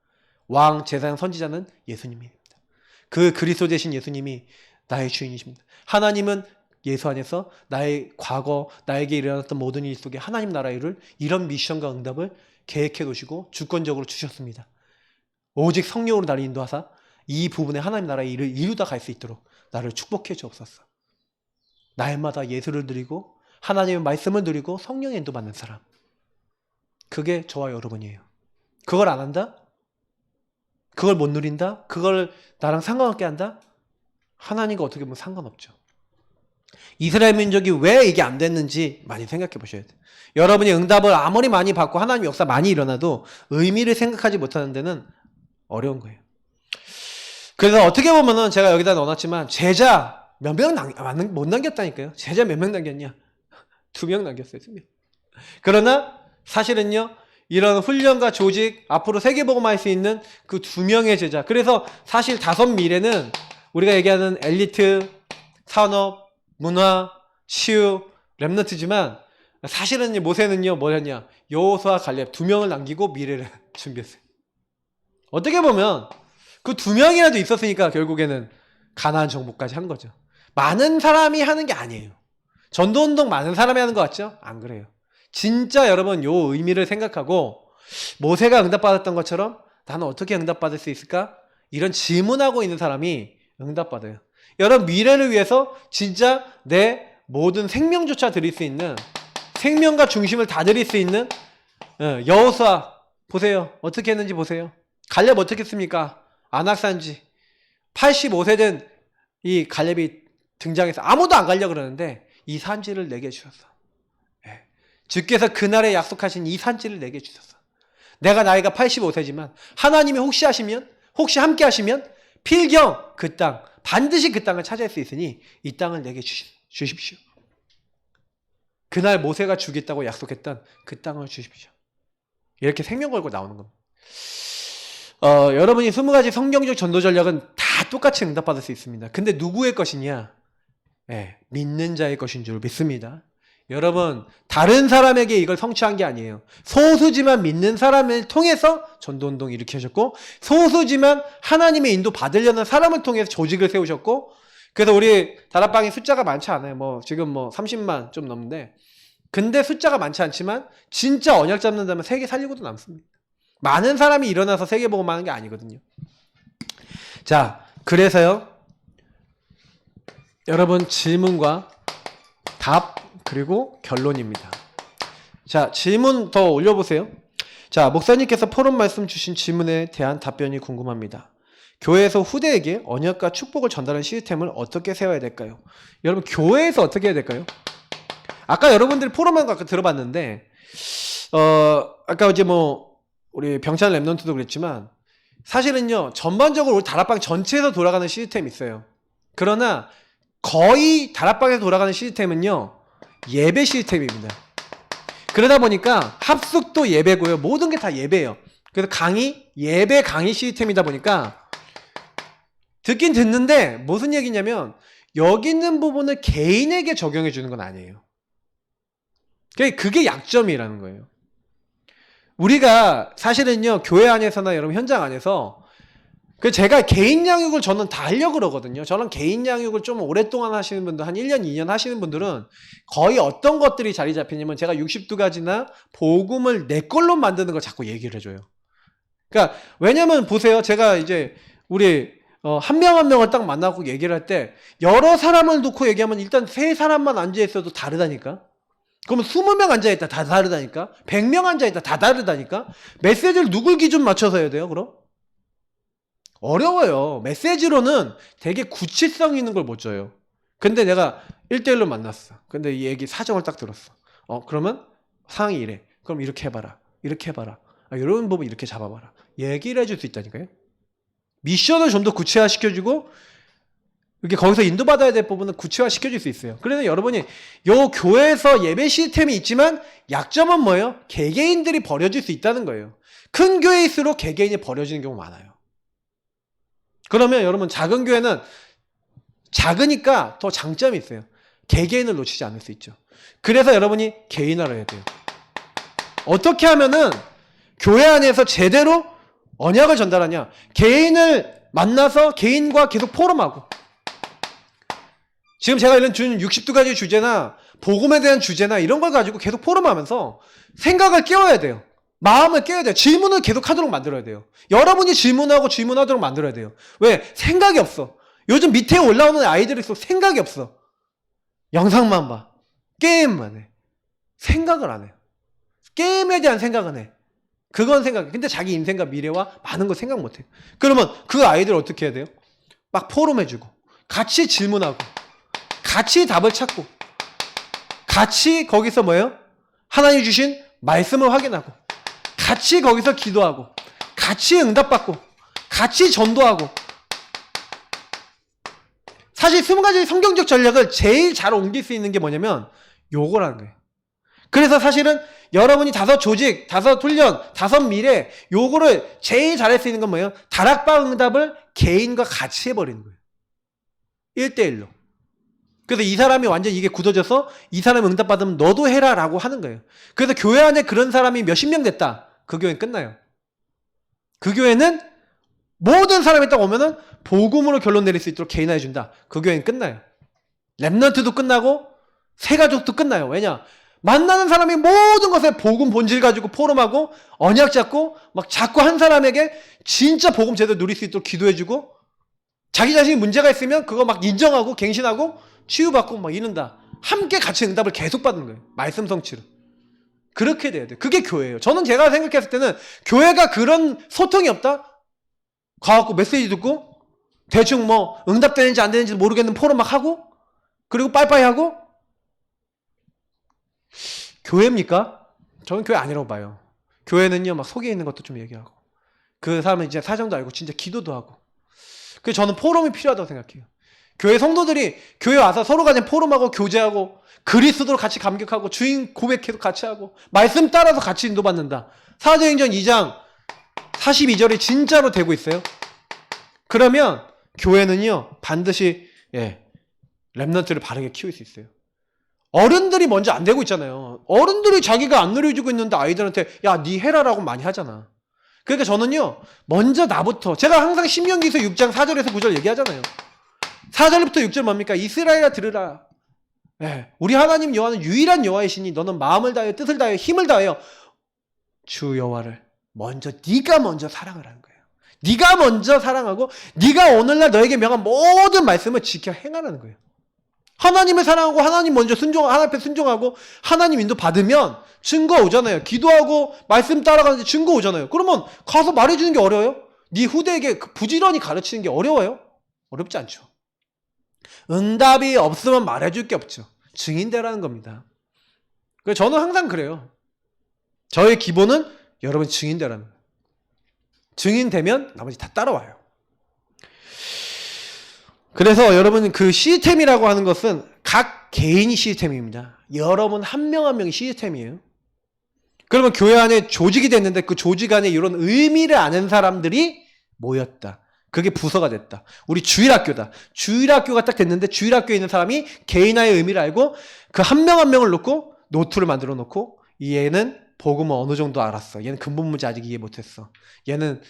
왕, 제사장, 선지자는 예수님입니다. 그 그리스도 되신 예수님이 나의 주인이십니다. 하나님은 예수 안에서 나의 과거, 나에게 일어났던 모든 일 속에 하나님 나라의 일을 이런 미션과 응답을 계획해 놓으시고 주권적으로 주셨습니다. 오직 성령으로 나를 인도하사 이 부분에 하나님 나라의 일을 이루다 갈 수 있도록 나를 축복해 주옵소서. 날마다 예수를 드리고 하나님의 말씀을 누리고 성령의 인도받는 사람. 그게 저와 여러분이에요. 그걸 안 한다? 그걸 못 누린다? 그걸 나랑 상관없게 한다? 하나님과 어떻게 보면 상관없죠. 이스라엘 민족이 왜 이게 안 됐는지 많이 생각해 보셔야 돼요. 여러분이 응답을 아무리 많이 받고 하나님 역사 많이 일어나도 의미를 생각하지 못하는 데는 어려운 거예요. 그래서 어떻게 보면은 제가 여기다 넣어놨지만 제자 몇 명 못 남겼다니까요. 제자 몇 명 남겼냐? 2명 남겼어요. 2명. 그러나 사실은요. 이런 훈련과 조직 앞으로 세계복음할 수 있는 그 2명의 제자. 그래서 사실 5미래는 우리가 얘기하는 엘리트, 산업, 문화, 치유, 렘넌트지만 사실은 모세는요. 뭐였냐? 여호수아, 갈렙 2명을 남기고 미래를 준비했어요. 어떻게 보면 그 2명이라도 있었으니까 결국에는 가나안 정복까지 한 거죠. 많은 사람이 하는 게 아니에요. 전도운동 많은 사람이 하는 것 같죠? 안 그래요. 진짜 여러분 요 의미를 생각하고 모세가 응답받았던 것처럼 나는 어떻게 응답받을 수 있을까? 이런 질문하고 있는 사람이 응답받아요. 여러분 미래를 위해서 진짜 내 모든 생명조차 드릴 수 있는 생명과 중심을 다 드릴 수 있는 여호수아 보세요. 어떻게 했는지 보세요. 갈렙 어떻게 했습니까? 안악산지 85세 된 이 갈렙이 등장해서 아무도 안 가려고 그러는데 이 산지를 내게 주셨어. 주께서 그날에 약속하신 이 산지를 내게 주셨어. 내가 나이가 85세지만 하나님이 혹시 함께 하시면 필경 그 땅, 반드시 그 땅을 차지할 수 있으니 이 땅을 내게 주십시오. 그날 모세가 주겠다고 약속했던 그 땅을 주십시오. 이렇게 생명 걸고 나오는 겁니다. 여러분이 20가지 성경적 전도 전략은 다 다 똑같이 응답받을 수 있습니다. 근데 누구의 것이냐? 네, 믿는 자의 것인 줄 믿습니다. 여러분, 다른 사람에게 이걸 성취한 게 아니에요. 소수지만 믿는 사람을 통해서 전도운동 일으키셨고, 소수지만 하나님의 인도 받으려는 사람을 통해서 조직을 세우셨고, 그래서 우리 다락방이 숫자가 많지 않아요. 뭐 지금 뭐 30만 좀 넘는데, 근데 숫자가 많지 않지만 진짜 언약 잡는다면 세계 살리고도 남습니다. 많은 사람이 일어나서 세계 복음 하는 게 아니거든요. 자, 그래서요, 여러분 질문과 답 그리고 결론입니다. 자, 질문 더 올려보세요. 자, 목사님께서 포럼 말씀 주신 질문에 대한 답변이 궁금합니다. 교회에서 후대에게 언약과 축복을 전달하는 시스템을 어떻게 세워야 될까요? 여러분, 교회에서 어떻게 해야 될까요? 아까 여러분들이 포럼한 거 아까 들어봤는데, 아까 이제 뭐 우리 병찬 랩넌트도 그랬지만, 사실은요, 전반적으로 우리 다락방 전체에서 돌아가는 시스템이 있어요. 그러나 거의 다락방에서 돌아가는 시스템은요, 예배 시스템입니다. 그러다 보니까 합숙도 예배고요, 모든 게 다 예배예요. 그래서 예배 강의 시스템이다 보니까 듣긴 듣는데 무슨 얘기냐면, 여기 있는 부분을 개인에게 적용해 주는 건 아니에요. 그게 약점이라는 거예요. 우리가 사실은요, 교회 안에서나 여러분 현장 안에서, 제가 개인 양육을 저는 다 하려고 그러거든요. 저는 개인 양육을 좀 오랫동안 하시는 분들, 한 1년, 2년 하시는 분들은 거의 어떤 것들이 자리 잡히냐면, 제가 62가지나 복음을 내 걸로 만드는 걸 자꾸 얘기를 해줘요. 그러니까, 왜냐면 보세요. 제가 이제 우리 한 명 한 명을 딱 만나고 얘기를 할 때, 여러 사람을 놓고 얘기하면 일단 3사람만 앉아있어도 다르다니까? 그러면 20명 앉아있다 다 다르다니까? 100명 앉아있다 다 다르다니까? 메시지를 누굴 기준 맞춰서 해야 돼요, 그럼? 어려워요. 메시지로는 되게 구치성 있는 걸 못 줘요. 근데 내가 1대1로 만났어. 근데 이 얘기 사정을 딱 들었어. 그러면 상황이 이래. 그럼 이렇게 해봐라. 이렇게 해봐라. 이런 부분 이렇게 잡아봐라. 얘기를 해줄 수 있다니까요. 미션을 좀 더 구체화시켜주고, 이렇게 거기서 인도받아야 될 부분은 구체화시켜줄 수 있어요. 그래서 여러분이 요 교회에서 예배 시스템이 있지만 약점은 뭐예요? 개개인들이 버려질 수 있다는 거예요. 큰 교회일수록 개개인이 버려지는 경우가 많아요. 그러면 여러분, 작은 교회는 작으니까 더 장점이 있어요. 개개인을 놓치지 않을 수 있죠. 그래서 여러분이 개인화를 해야 돼요. 어떻게 하면은 교회 안에서 제대로 언약을 전달하냐? 개인을 만나서 개인과 계속 포럼하고, 지금 제가 이런 준 62가지 주제나 복음에 대한 주제나 이런 걸 가지고 계속 포럼하면서 생각을 깨워야 돼요. 마음을 깨워야 돼요. 질문을 계속 하도록 만들어야 돼요. 여러분이 질문하도록 만들어야 돼요. 왜? 생각이 없어. 요즘 밑에 올라오는 아이들이 생각이 없어. 영상만 봐. 게임만 해. 생각을 안 해요. 게임에 대한 생각은 해. 그건 생각해. 근데 자기 인생과 미래와 많은 거 생각 못 해요. 그러면 그 아이들 어떻게 해야 돼요? 막 포럼해주고, 같이 질문하고, 같이 답을 찾고, 같이 거기서 뭐예요? 하나님 주신 말씀을 확인하고, 같이 거기서 기도하고, 같이 응답받고, 같이 전도하고. 사실 20가지 성경적 전략을 제일 잘 옮길 수 있는 게 뭐냐면 요거라는 거예요. 그래서 사실은 여러분이 5 조직, 5 훈련, 5 미래, 요거를 제일 잘할 수 있는 건 뭐예요? 다락방 응답을 개인과 같이 해버리는 거예요. 1대1로. 그래서 이 사람이 완전 이게 굳어져서 이 사람이 응답받으면 너도 해라 라고 하는 거예요. 그래서 교회 안에 그런 사람이 몇십 명 됐다. 그 교회는 끝나요. 그 교회는 모든 사람이 딱 오면은 복음으로 결론 내릴 수 있도록 개인화해 준다. 그 교회는 끝나요. 랩넌트도 끝나고 새가족도 끝나요. 왜냐? 만나는 사람이 모든 것에 복음 본질 가지고 포럼하고 언약 잡고 막 자꾸 한 사람에게 진짜 복음 제대로 누릴 수 있도록 기도해주고, 자기 자신이 문제가 있으면 그거 막 인정하고 갱신하고 치유받고 막 이런다. 함께 같이 응답을 계속 받는 거예요. 말씀 성취로. 그렇게 돼야 돼요. 그게 교회예요. 저는 제가 생각했을 때는 교회가 그런 소통이 없다? 가갖고 메시지 듣고 대충 뭐 응답되는지 안 되는지 모르겠는 포럼 막 하고, 그리고 빠이빠이 하고, 교회입니까? 저는 교회 아니라고 봐요. 교회는요, 막 속에 있는 것도 좀 얘기하고, 그 사람은 이제 사정도 알고 진짜 기도도 하고. 그래서 저는 포럼이 필요하다고 생각해요. 교회 성도들이 교회 와서 서로 간에 포럼하고 교제하고, 그리스도로 같이 감격하고, 주인 고백해도 같이 하고, 말씀 따라서 같이 인도받는다. 사도행전 2장 42절이 진짜로 되고 있어요. 그러면 교회는요 반드시 렘넌트를 바르게 키울 수 있어요. 어른들이 먼저 안 되고 있잖아요. 어른들이 자기가 안 누려주고 있는데 아이들한테 야, 니 해라라고 많이 하잖아. 그러니까 저는요 먼저 나부터, 제가 항상 신명기서 6장 4절에서 9절 얘기하잖아요. 4절부터 6절 뭡니까? 이스라엘아 들으라. 우리 하나님 여호와는 유일한 여호와이시니 너는 마음을 다하여 뜻을 다하여 힘을 다하여 주 여호와를 네가 먼저 사랑을 하는 거예요. 네가 먼저 사랑하고 네가 오늘날 너에게 명한 모든 말씀을 지켜 행하라는 거예요. 하나님을 사랑하고 하나님 먼저 하나님 앞에 순종하고 하나님 인도 받으면 증거 오잖아요. 기도하고 말씀 따라가는데 증거 오잖아요. 그러면 가서 말해주는 게 어려워요? 네 후대에게 부지런히 가르치는 게 어려워요? 어렵지 않죠. 응답이 없으면 말해줄 게 없죠. 증인되라는 겁니다. 그래서 저는 항상 그래요. 저의 기본은 여러분 증인되라는 거예요. 증인되면 나머지 다 따라와요. 그래서 여러분 그 시스템이라고 하는 것은 각 개인이 시스템입니다. 여러분 한 명 한 명이 시스템이에요. 그러면 교회 안에 조직이 됐는데 그 조직 안에 이런 의미를 아는 사람들이 모였다. 그게 부서가 됐다. 우리 주일학교다. 주일학교가 딱 됐는데 주일학교에 있는 사람이 개인화의 의미를 알고 그 한 명 한 명을 놓고 노트를 만들어 놓고 얘는 복음을 어느 정도 알았어. 얘는 근본 문제 아직 이해 못했어. 얘는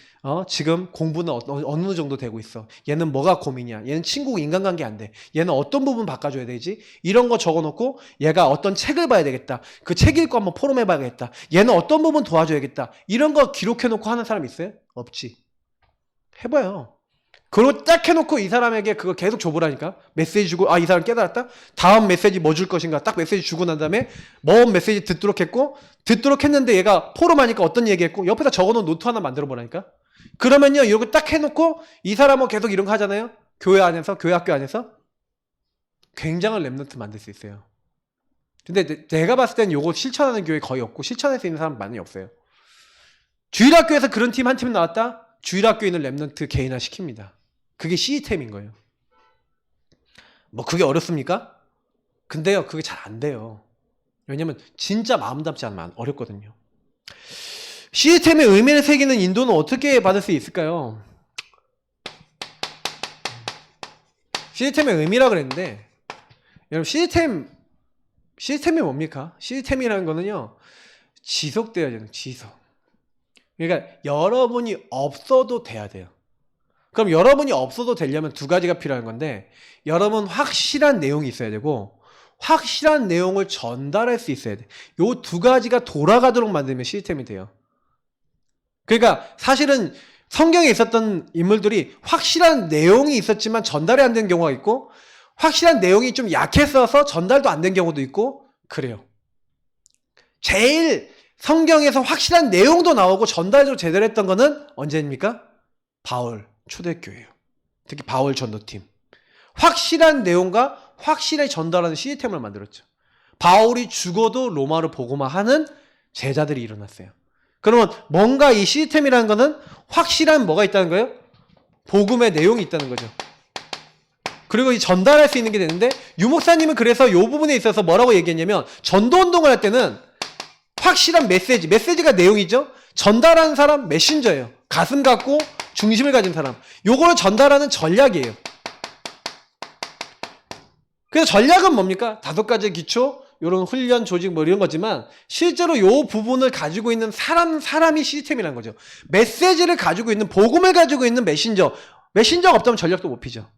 지금 공부는 어느 정도 되고 있어. 얘는 뭐가 고민이야. 얘는 친구 인간관계 안 돼. 얘는 어떤 부분 바꿔줘야 되지. 이런 거 적어놓고 얘가 어떤 책을 봐야 되겠다. 그 책 읽고 한번 포럼해봐야겠다. 얘는 어떤 부분 도와줘야겠다. 이런 거 기록해놓고 하는 사람 있어요? 없지. 해봐요. 그리고 딱 해놓고 이 사람에게 그거 계속 줘보라니까. 메시지 주고 이 사람 깨달았다? 다음 메시지 뭐 줄 것인가 딱 메시지 주고 난 다음에 뭔 메시지 듣도록 했는데 얘가 포럼하니까 어떤 얘기했고 옆에다 적어놓은 노트 하나 만들어 보라니까. 그러면요 이거 딱 해놓고 이 사람은 계속 이런 거 하잖아요. 교회 학교 안에서 굉장한 렘넌트 만들 수 있어요. 근데 내가 봤을 땐 요거 실천하는 교회 거의 없고 실천할 수 있는 사람 많이 없어요. 주일학교에서 그런 팀 한 팀 나왔다? 주일학교에 있는 렘넌트 개인화 시킵니다. 그게 시스템인 거예요. 뭐 그게 어렵습니까? 근데요 그게 잘 안 돼요. 왜냐면 진짜 마음 담지 않으면 어렵거든요. 시스템의 의미를 새기는 인도는 어떻게 받을 수 있을까요? 시스템의 의미라 그랬는데 여러분 시스템이 뭡니까? 시스템이라는 거는요 지속돼야 되는 지속. 그러니까 여러분이 없어도 돼야 돼요. 그럼 여러분이 없어도 되려면 두 가지가 필요한 건데 여러분 확실한 내용이 있어야 되고 확실한 내용을 전달할 수 있어야 돼. 요 두 가지가 돌아가도록 만들면 시스템이 돼요. 그러니까 사실은 성경에 있었던 인물들이 확실한 내용이 있었지만 전달이 안 된 경우가 있고 확실한 내용이 좀 약했어서 전달도 안 된 경우도 있고 그래요. 제일 성경에서 확실한 내용도 나오고 전달도 제대로 했던 거는 언제입니까? 바울 초대교회예요. 특히 바울 전도팀. 확실한 내용과 확실히 전달하는 시스템을 만들었죠. 바울이 죽어도 로마를 복음화하는 제자들이 일어났어요. 그러면 뭔가 이 시스템이라는 거는 확실한 뭐가 있다는 거예요? 복음의 내용이 있다는 거죠. 그리고 이 전달할 수 있는 게 되는데 유목사님은 그래서 이 부분에 있어서 뭐라고 얘기했냐면 전도운동을 할 때는 확실한 메시지가 내용이죠. 전달하는 사람 메신저예요. 가슴 갖고 중심을 가진 사람. 요거를 전달하는 전략이에요. 그래서 전략은 뭡니까? 5가지 기초, 요런 훈련, 조직 뭐 이런 거지만 실제로 요 부분을 가지고 있는 사람이 시스템이라는 거죠. 메시지를 가지고 있는, 복음을 가지고 있는 메신저가 없다면 전략도 못 피죠.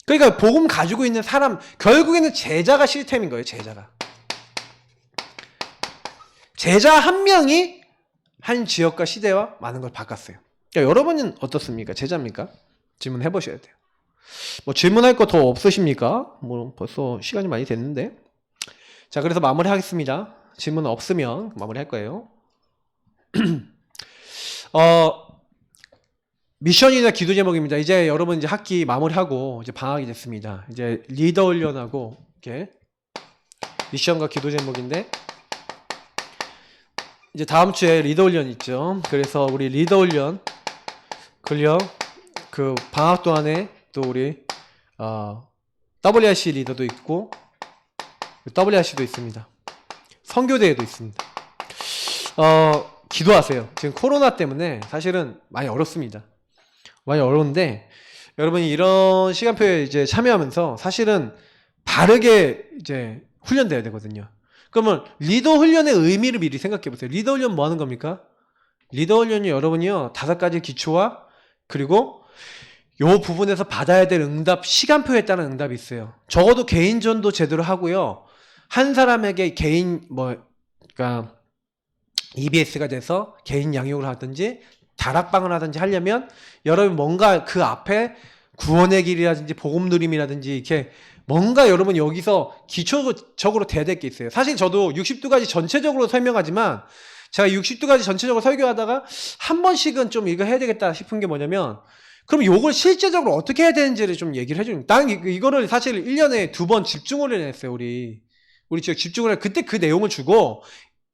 그러니까 복음 가지고 있는 사람, 결국에는 제자가 시스템인 거예요. 제자 한 명이 한 지역과 시대와 많은 걸 바꿨어요. 그러니까 여러분은 어떻습니까? 제자입니까? 질문해 보셔야 돼요. 뭐 질문할 거 더 없으십니까? 뭐 벌써 시간이 많이 됐는데. 자, 그래서 마무리하겠습니다. 질문 없으면 마무리할 거예요. 미션이나 기도 제목입니다. 이제 여러분 이제 학기 마무리하고 이제 방학이 됐습니다. 이제 리더 훈련하고 이렇게 미션과 기도 제목인데 이제 다음 주에 리더 훈련 있죠. 그래서 우리 리더 훈련 그 방학 동안에 또 우리 WRC 리더도 있고 WRC도 있습니다. 선교대회도 있습니다. 기도하세요. 지금 코로나 때문에 사실은 많이 어렵습니다. 많이 어려운데 여러분이 이런 시간표에 이제 참여하면서 사실은 바르게 이제 훈련돼야 되거든요. 그러면 리더 훈련의 의미를 미리 생각해 보세요. 리더 훈련 뭐 하는 겁니까? 리더 훈련이 여러분이요, 5가지 기초와 그리고 요 부분에서 받아야 될 응답, 시간표에 따른 응답이 있어요. 적어도 개인전도 제대로 하고요. 한 사람에게 개인 그러니까 EBS가 돼서 개인 양육을 하든지 다락방을 하든지 하려면 여러분 뭔가 그 앞에 구원의 길이라든지 복음 누림이라든지 이렇게 뭔가 여러분 여기서 기초적으로 돼야 될 게 있어요. 사실 저도 60두가지 전체적으로 설명하지만 제가 60두가지 전체적으로 설교하다가 한 번씩은 좀 이거 해야 되겠다 싶은 게 뭐냐면, 그럼 요걸 실제적으로 어떻게 해야 되는지를 좀 얘기를 해주는. 난 이거를 사실 1년에 2번 집중을 했어요. 우리 지금 집중을 해. 그때 그 내용을 주고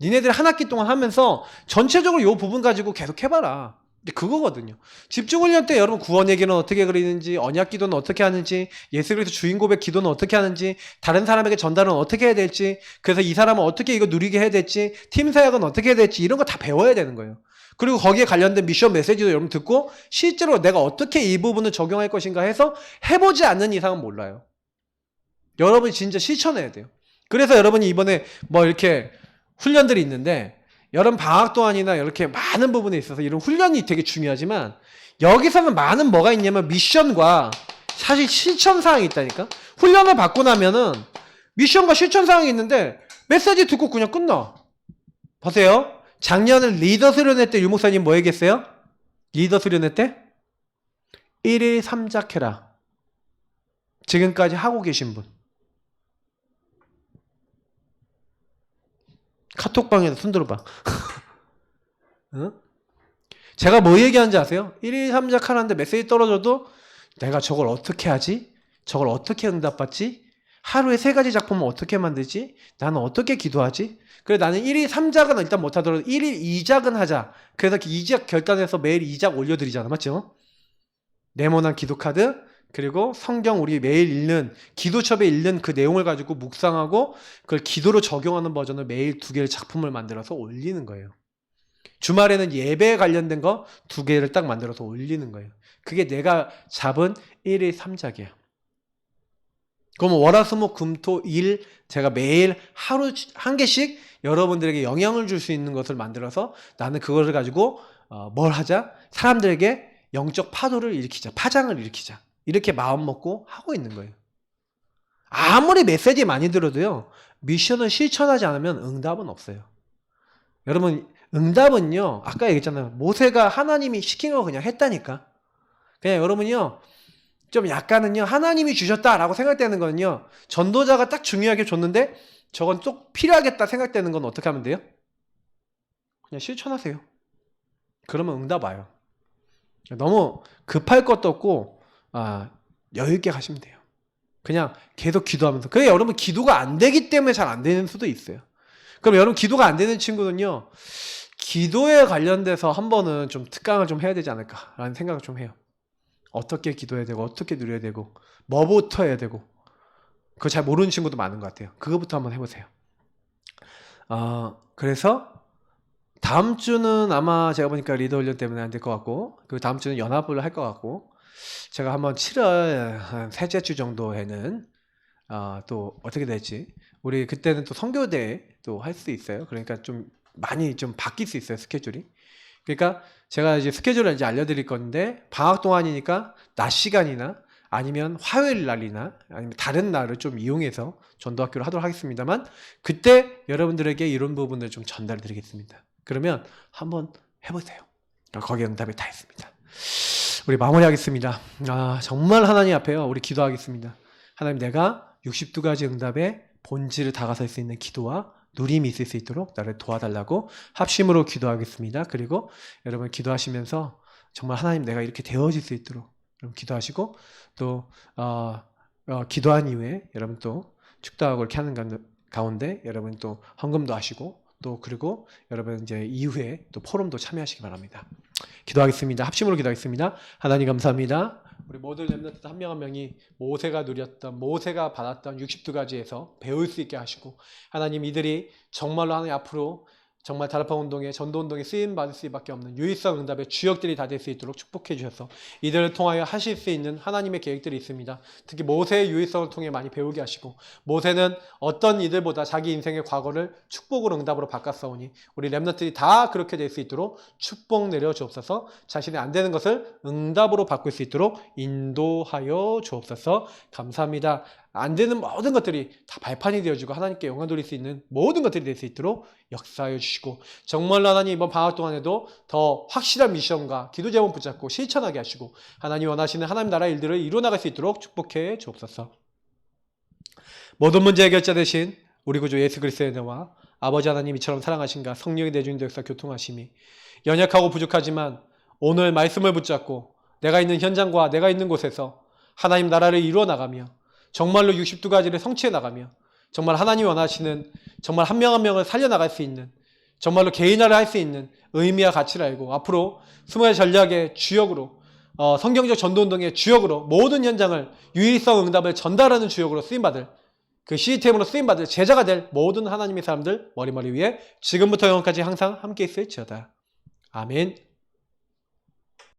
니네들 한 학기 동안 하면서 전체적으로 요 부분 가지고 계속 해봐라. 그거거든요. 집중훈련 때 여러분 구원 얘기는 어떻게 그리는지, 언약 기도는 어떻게 하는지, 예수 그리스도 주인 고백 기도는 어떻게 하는지, 다른 사람에게 전달은 어떻게 해야 될지, 그래서 이 사람은 어떻게 이거 누리게 해야 될지, 팀 사역은 어떻게 해야 될지, 이런 거 다 배워야 되는 거예요. 그리고 거기에 관련된 미션 메시지도 여러분 듣고 실제로 내가 어떻게 이 부분을 적용할 것인가 해서 해보지 않는 이상은 몰라요. 여러분이 진짜 실천해야 돼요. 그래서 여러분이 이번에 뭐 이렇게 훈련들이 있는데, 여름 방학 동안이나 이렇게 많은 부분에 있어서 이런 훈련이 되게 중요하지만 여기서는 많은 뭐가 있냐면 미션과 사실 실천 사항이 있다니까. 훈련을 받고 나면은 미션과 실천 사항이 있는데 메시지 듣고 그냥 끝나. 보세요. 작년에 리더 수련회 때 유목사님 뭐 얘기했어요? 리더 수련회 때 1일 3작 해라. 지금까지 하고 계신 분. 카톡방에서 손들어봐. 응? 제가 뭐 얘기하는지 아세요? 1일 3작 하는데 메시지 떨어져도 내가 저걸 어떻게 하지? 저걸 어떻게 응답받지? 하루에 3가지 작품을 어떻게 만들지? 나는 어떻게 기도하지? 그래, 나는 1일 3작은 일단 못하더라도 1일 2작은 하자. 그래서 2작 결단해서 매일 2작 올려드리잖아. 맞죠? 네모난 기도카드, 그리고 성경 우리 매일 읽는, 기도첩에 읽는 그 내용을 가지고 묵상하고 그걸 기도로 적용하는 버전을 매일 2개의 작품을 만들어서 올리는 거예요. 주말에는 예배에 관련된 거 2개를 딱 만들어서 올리는 거예요. 그게 내가 잡은 1일 3작이야. 그럼 월화수목금토일 제가 매일 하루 1개씩 여러분들에게 영향을 줄 수 있는 것을 만들어서 나는 그거를 가지고 뭘 하자? 사람들에게 영적 파도를 일으키자. 파장을 일으키자. 이렇게 마음 먹고 하고 있는 거예요. 아무리 메시지 많이 들어도요, 미션을 실천하지 않으면 응답은 없어요. 여러분, 응답은요, 아까 얘기했잖아요. 모세가 하나님이 시킨 거 그냥 했다니까. 그냥 여러분이요, 좀 약간은요, 하나님이 주셨다라고 생각되는 거는요, 전도자가 딱 중요하게 줬는데 저건 꼭 필요하겠다 생각되는 건 어떻게 하면 돼요? 그냥 실천하세요. 그러면 응답 와요. 너무 급할 것도 없고 여유 있게 가시면 돼요. 그냥 계속 기도하면서. 그래, 여러분 기도가 안 되기 때문에 잘 안 되는 수도 있어요. 그럼 여러분 기도가 안 되는 친구는요, 기도에 관련돼서 한 번은 좀 특강을 좀 해야 되지 않을까라는 생각을 좀 해요. 어떻게 기도해야 되고 어떻게 누려야 되고 뭐부터 해야 되고, 그거 잘 모르는 친구도 많은 것 같아요. 그거부터 한번 해보세요. 그래서 다음 주는 아마 제가 보니까 리더 훈련 때문에 안 될 것 같고, 그 다음 주는 연합을 할 것 같고, 제가 한번 7월 한 셋째 주 정도에는 또 어떻게 될지, 우리 그때는 또 선교대 또 할 수 있어요. 그러니까 좀 많이 좀 바뀔 수 있어요, 스케줄이. 그러니까 제가 이제 스케줄을 이제 알려드릴 건데, 방학 동안이니까 낮 시간이나 아니면 화요일 날이나 아니면 다른 날을 좀 이용해서 전도학교를 하도록 하겠습니다만, 그때 여러분들에게 이런 부분을 좀 전달해 드리겠습니다. 그러면 한번 해보세요. 거기에 응답이 다 있습니다. 우리 마무리하겠습니다. 정말 하나님 앞에요, 우리 기도하겠습니다. 하나님, 내가 62가지 응답의 본질을 다가설 수 있는 기도와 누림이 있을 수 있도록 나를 도와달라고 합심으로 기도하겠습니다. 그리고 여러분 기도하시면서 정말 하나님, 내가 이렇게 되어질 수 있도록 여러분 기도하시고, 또 기도한 이후에 여러분 또 축도하고 이렇게 하는 가운데 여러분 또 헌금도 하시고, 또 그리고 여러분 이제 이후에 또 포럼도 참여하시기 바랍니다. 기도하겠습니다. 합심으로 기도하겠습니다. 하나님 감사합니다. 우리 모든 렘넌트 한 명 한 명이 모세가 받았던 60두가지에서 배울 수 있게 하시고, 하나님 이들이 정말로 하나님 앞으로 정말 다락방 운동에 전도 운동에 쓰임 받을 수밖에 없는 유일성 응답의 주역들이 다 될 수 있도록 축복해 주셔서 이들을 통하여 하실 수 있는 하나님의 계획들이 있습니다. 특히 모세의 유일성을 통해 많이 배우게 하시고 모세는 어떤 이들보다 자기 인생의 과거를 축복으로 응답으로 바꿨사오니 우리 렘넌트들이 다 그렇게 될 수 있도록 축복 내려 주옵소서. 자신이 안 되는 것을 응답으로 바꿀 수 있도록 인도하여 주옵소서. 감사합니다. 안 되는 모든 것들이 다 발판이 되어주고 하나님께 영광 돌릴 수 있는 모든 것들이 될 수 있도록 역사하여 주시고 정말로 하나님 이번 방학 동안에도 더 확실한 미션과 기도 제목 붙잡고 실천하게 하시고 하나님 원하시는 하나님 나라 일들을 이루어나갈 수 있도록 축복해 주옵소서. 모든 문제 해결자 되신 우리 구주 예수 그리스도의 은혜와 아버지 하나님 이처럼 사랑하신가 성령의 내주인도 역사 교통하심이 연약하고 부족하지만 오늘 말씀을 붙잡고 내가 있는 현장과 내가 있는 곳에서 하나님 나라를 이루어 나가며 정말로 62가지를 성취해 나가며 정말 하나님이 원하시는 정말 한 명 한 명을 살려나갈 수 있는 정말로 개인화를 할 수 있는 의미와 가치를 알고 앞으로 20가지 전략의 주역으로 성경적 전도운동의 주역으로 모든 현장을 유일성 응답을 전달하는 주역으로 쓰임받을 그 시스템으로 쓰임받을 제자가 될 모든 하나님의 사람들 머리머리 위에 지금부터 영원까지 항상 함께 있을지어다. 아멘.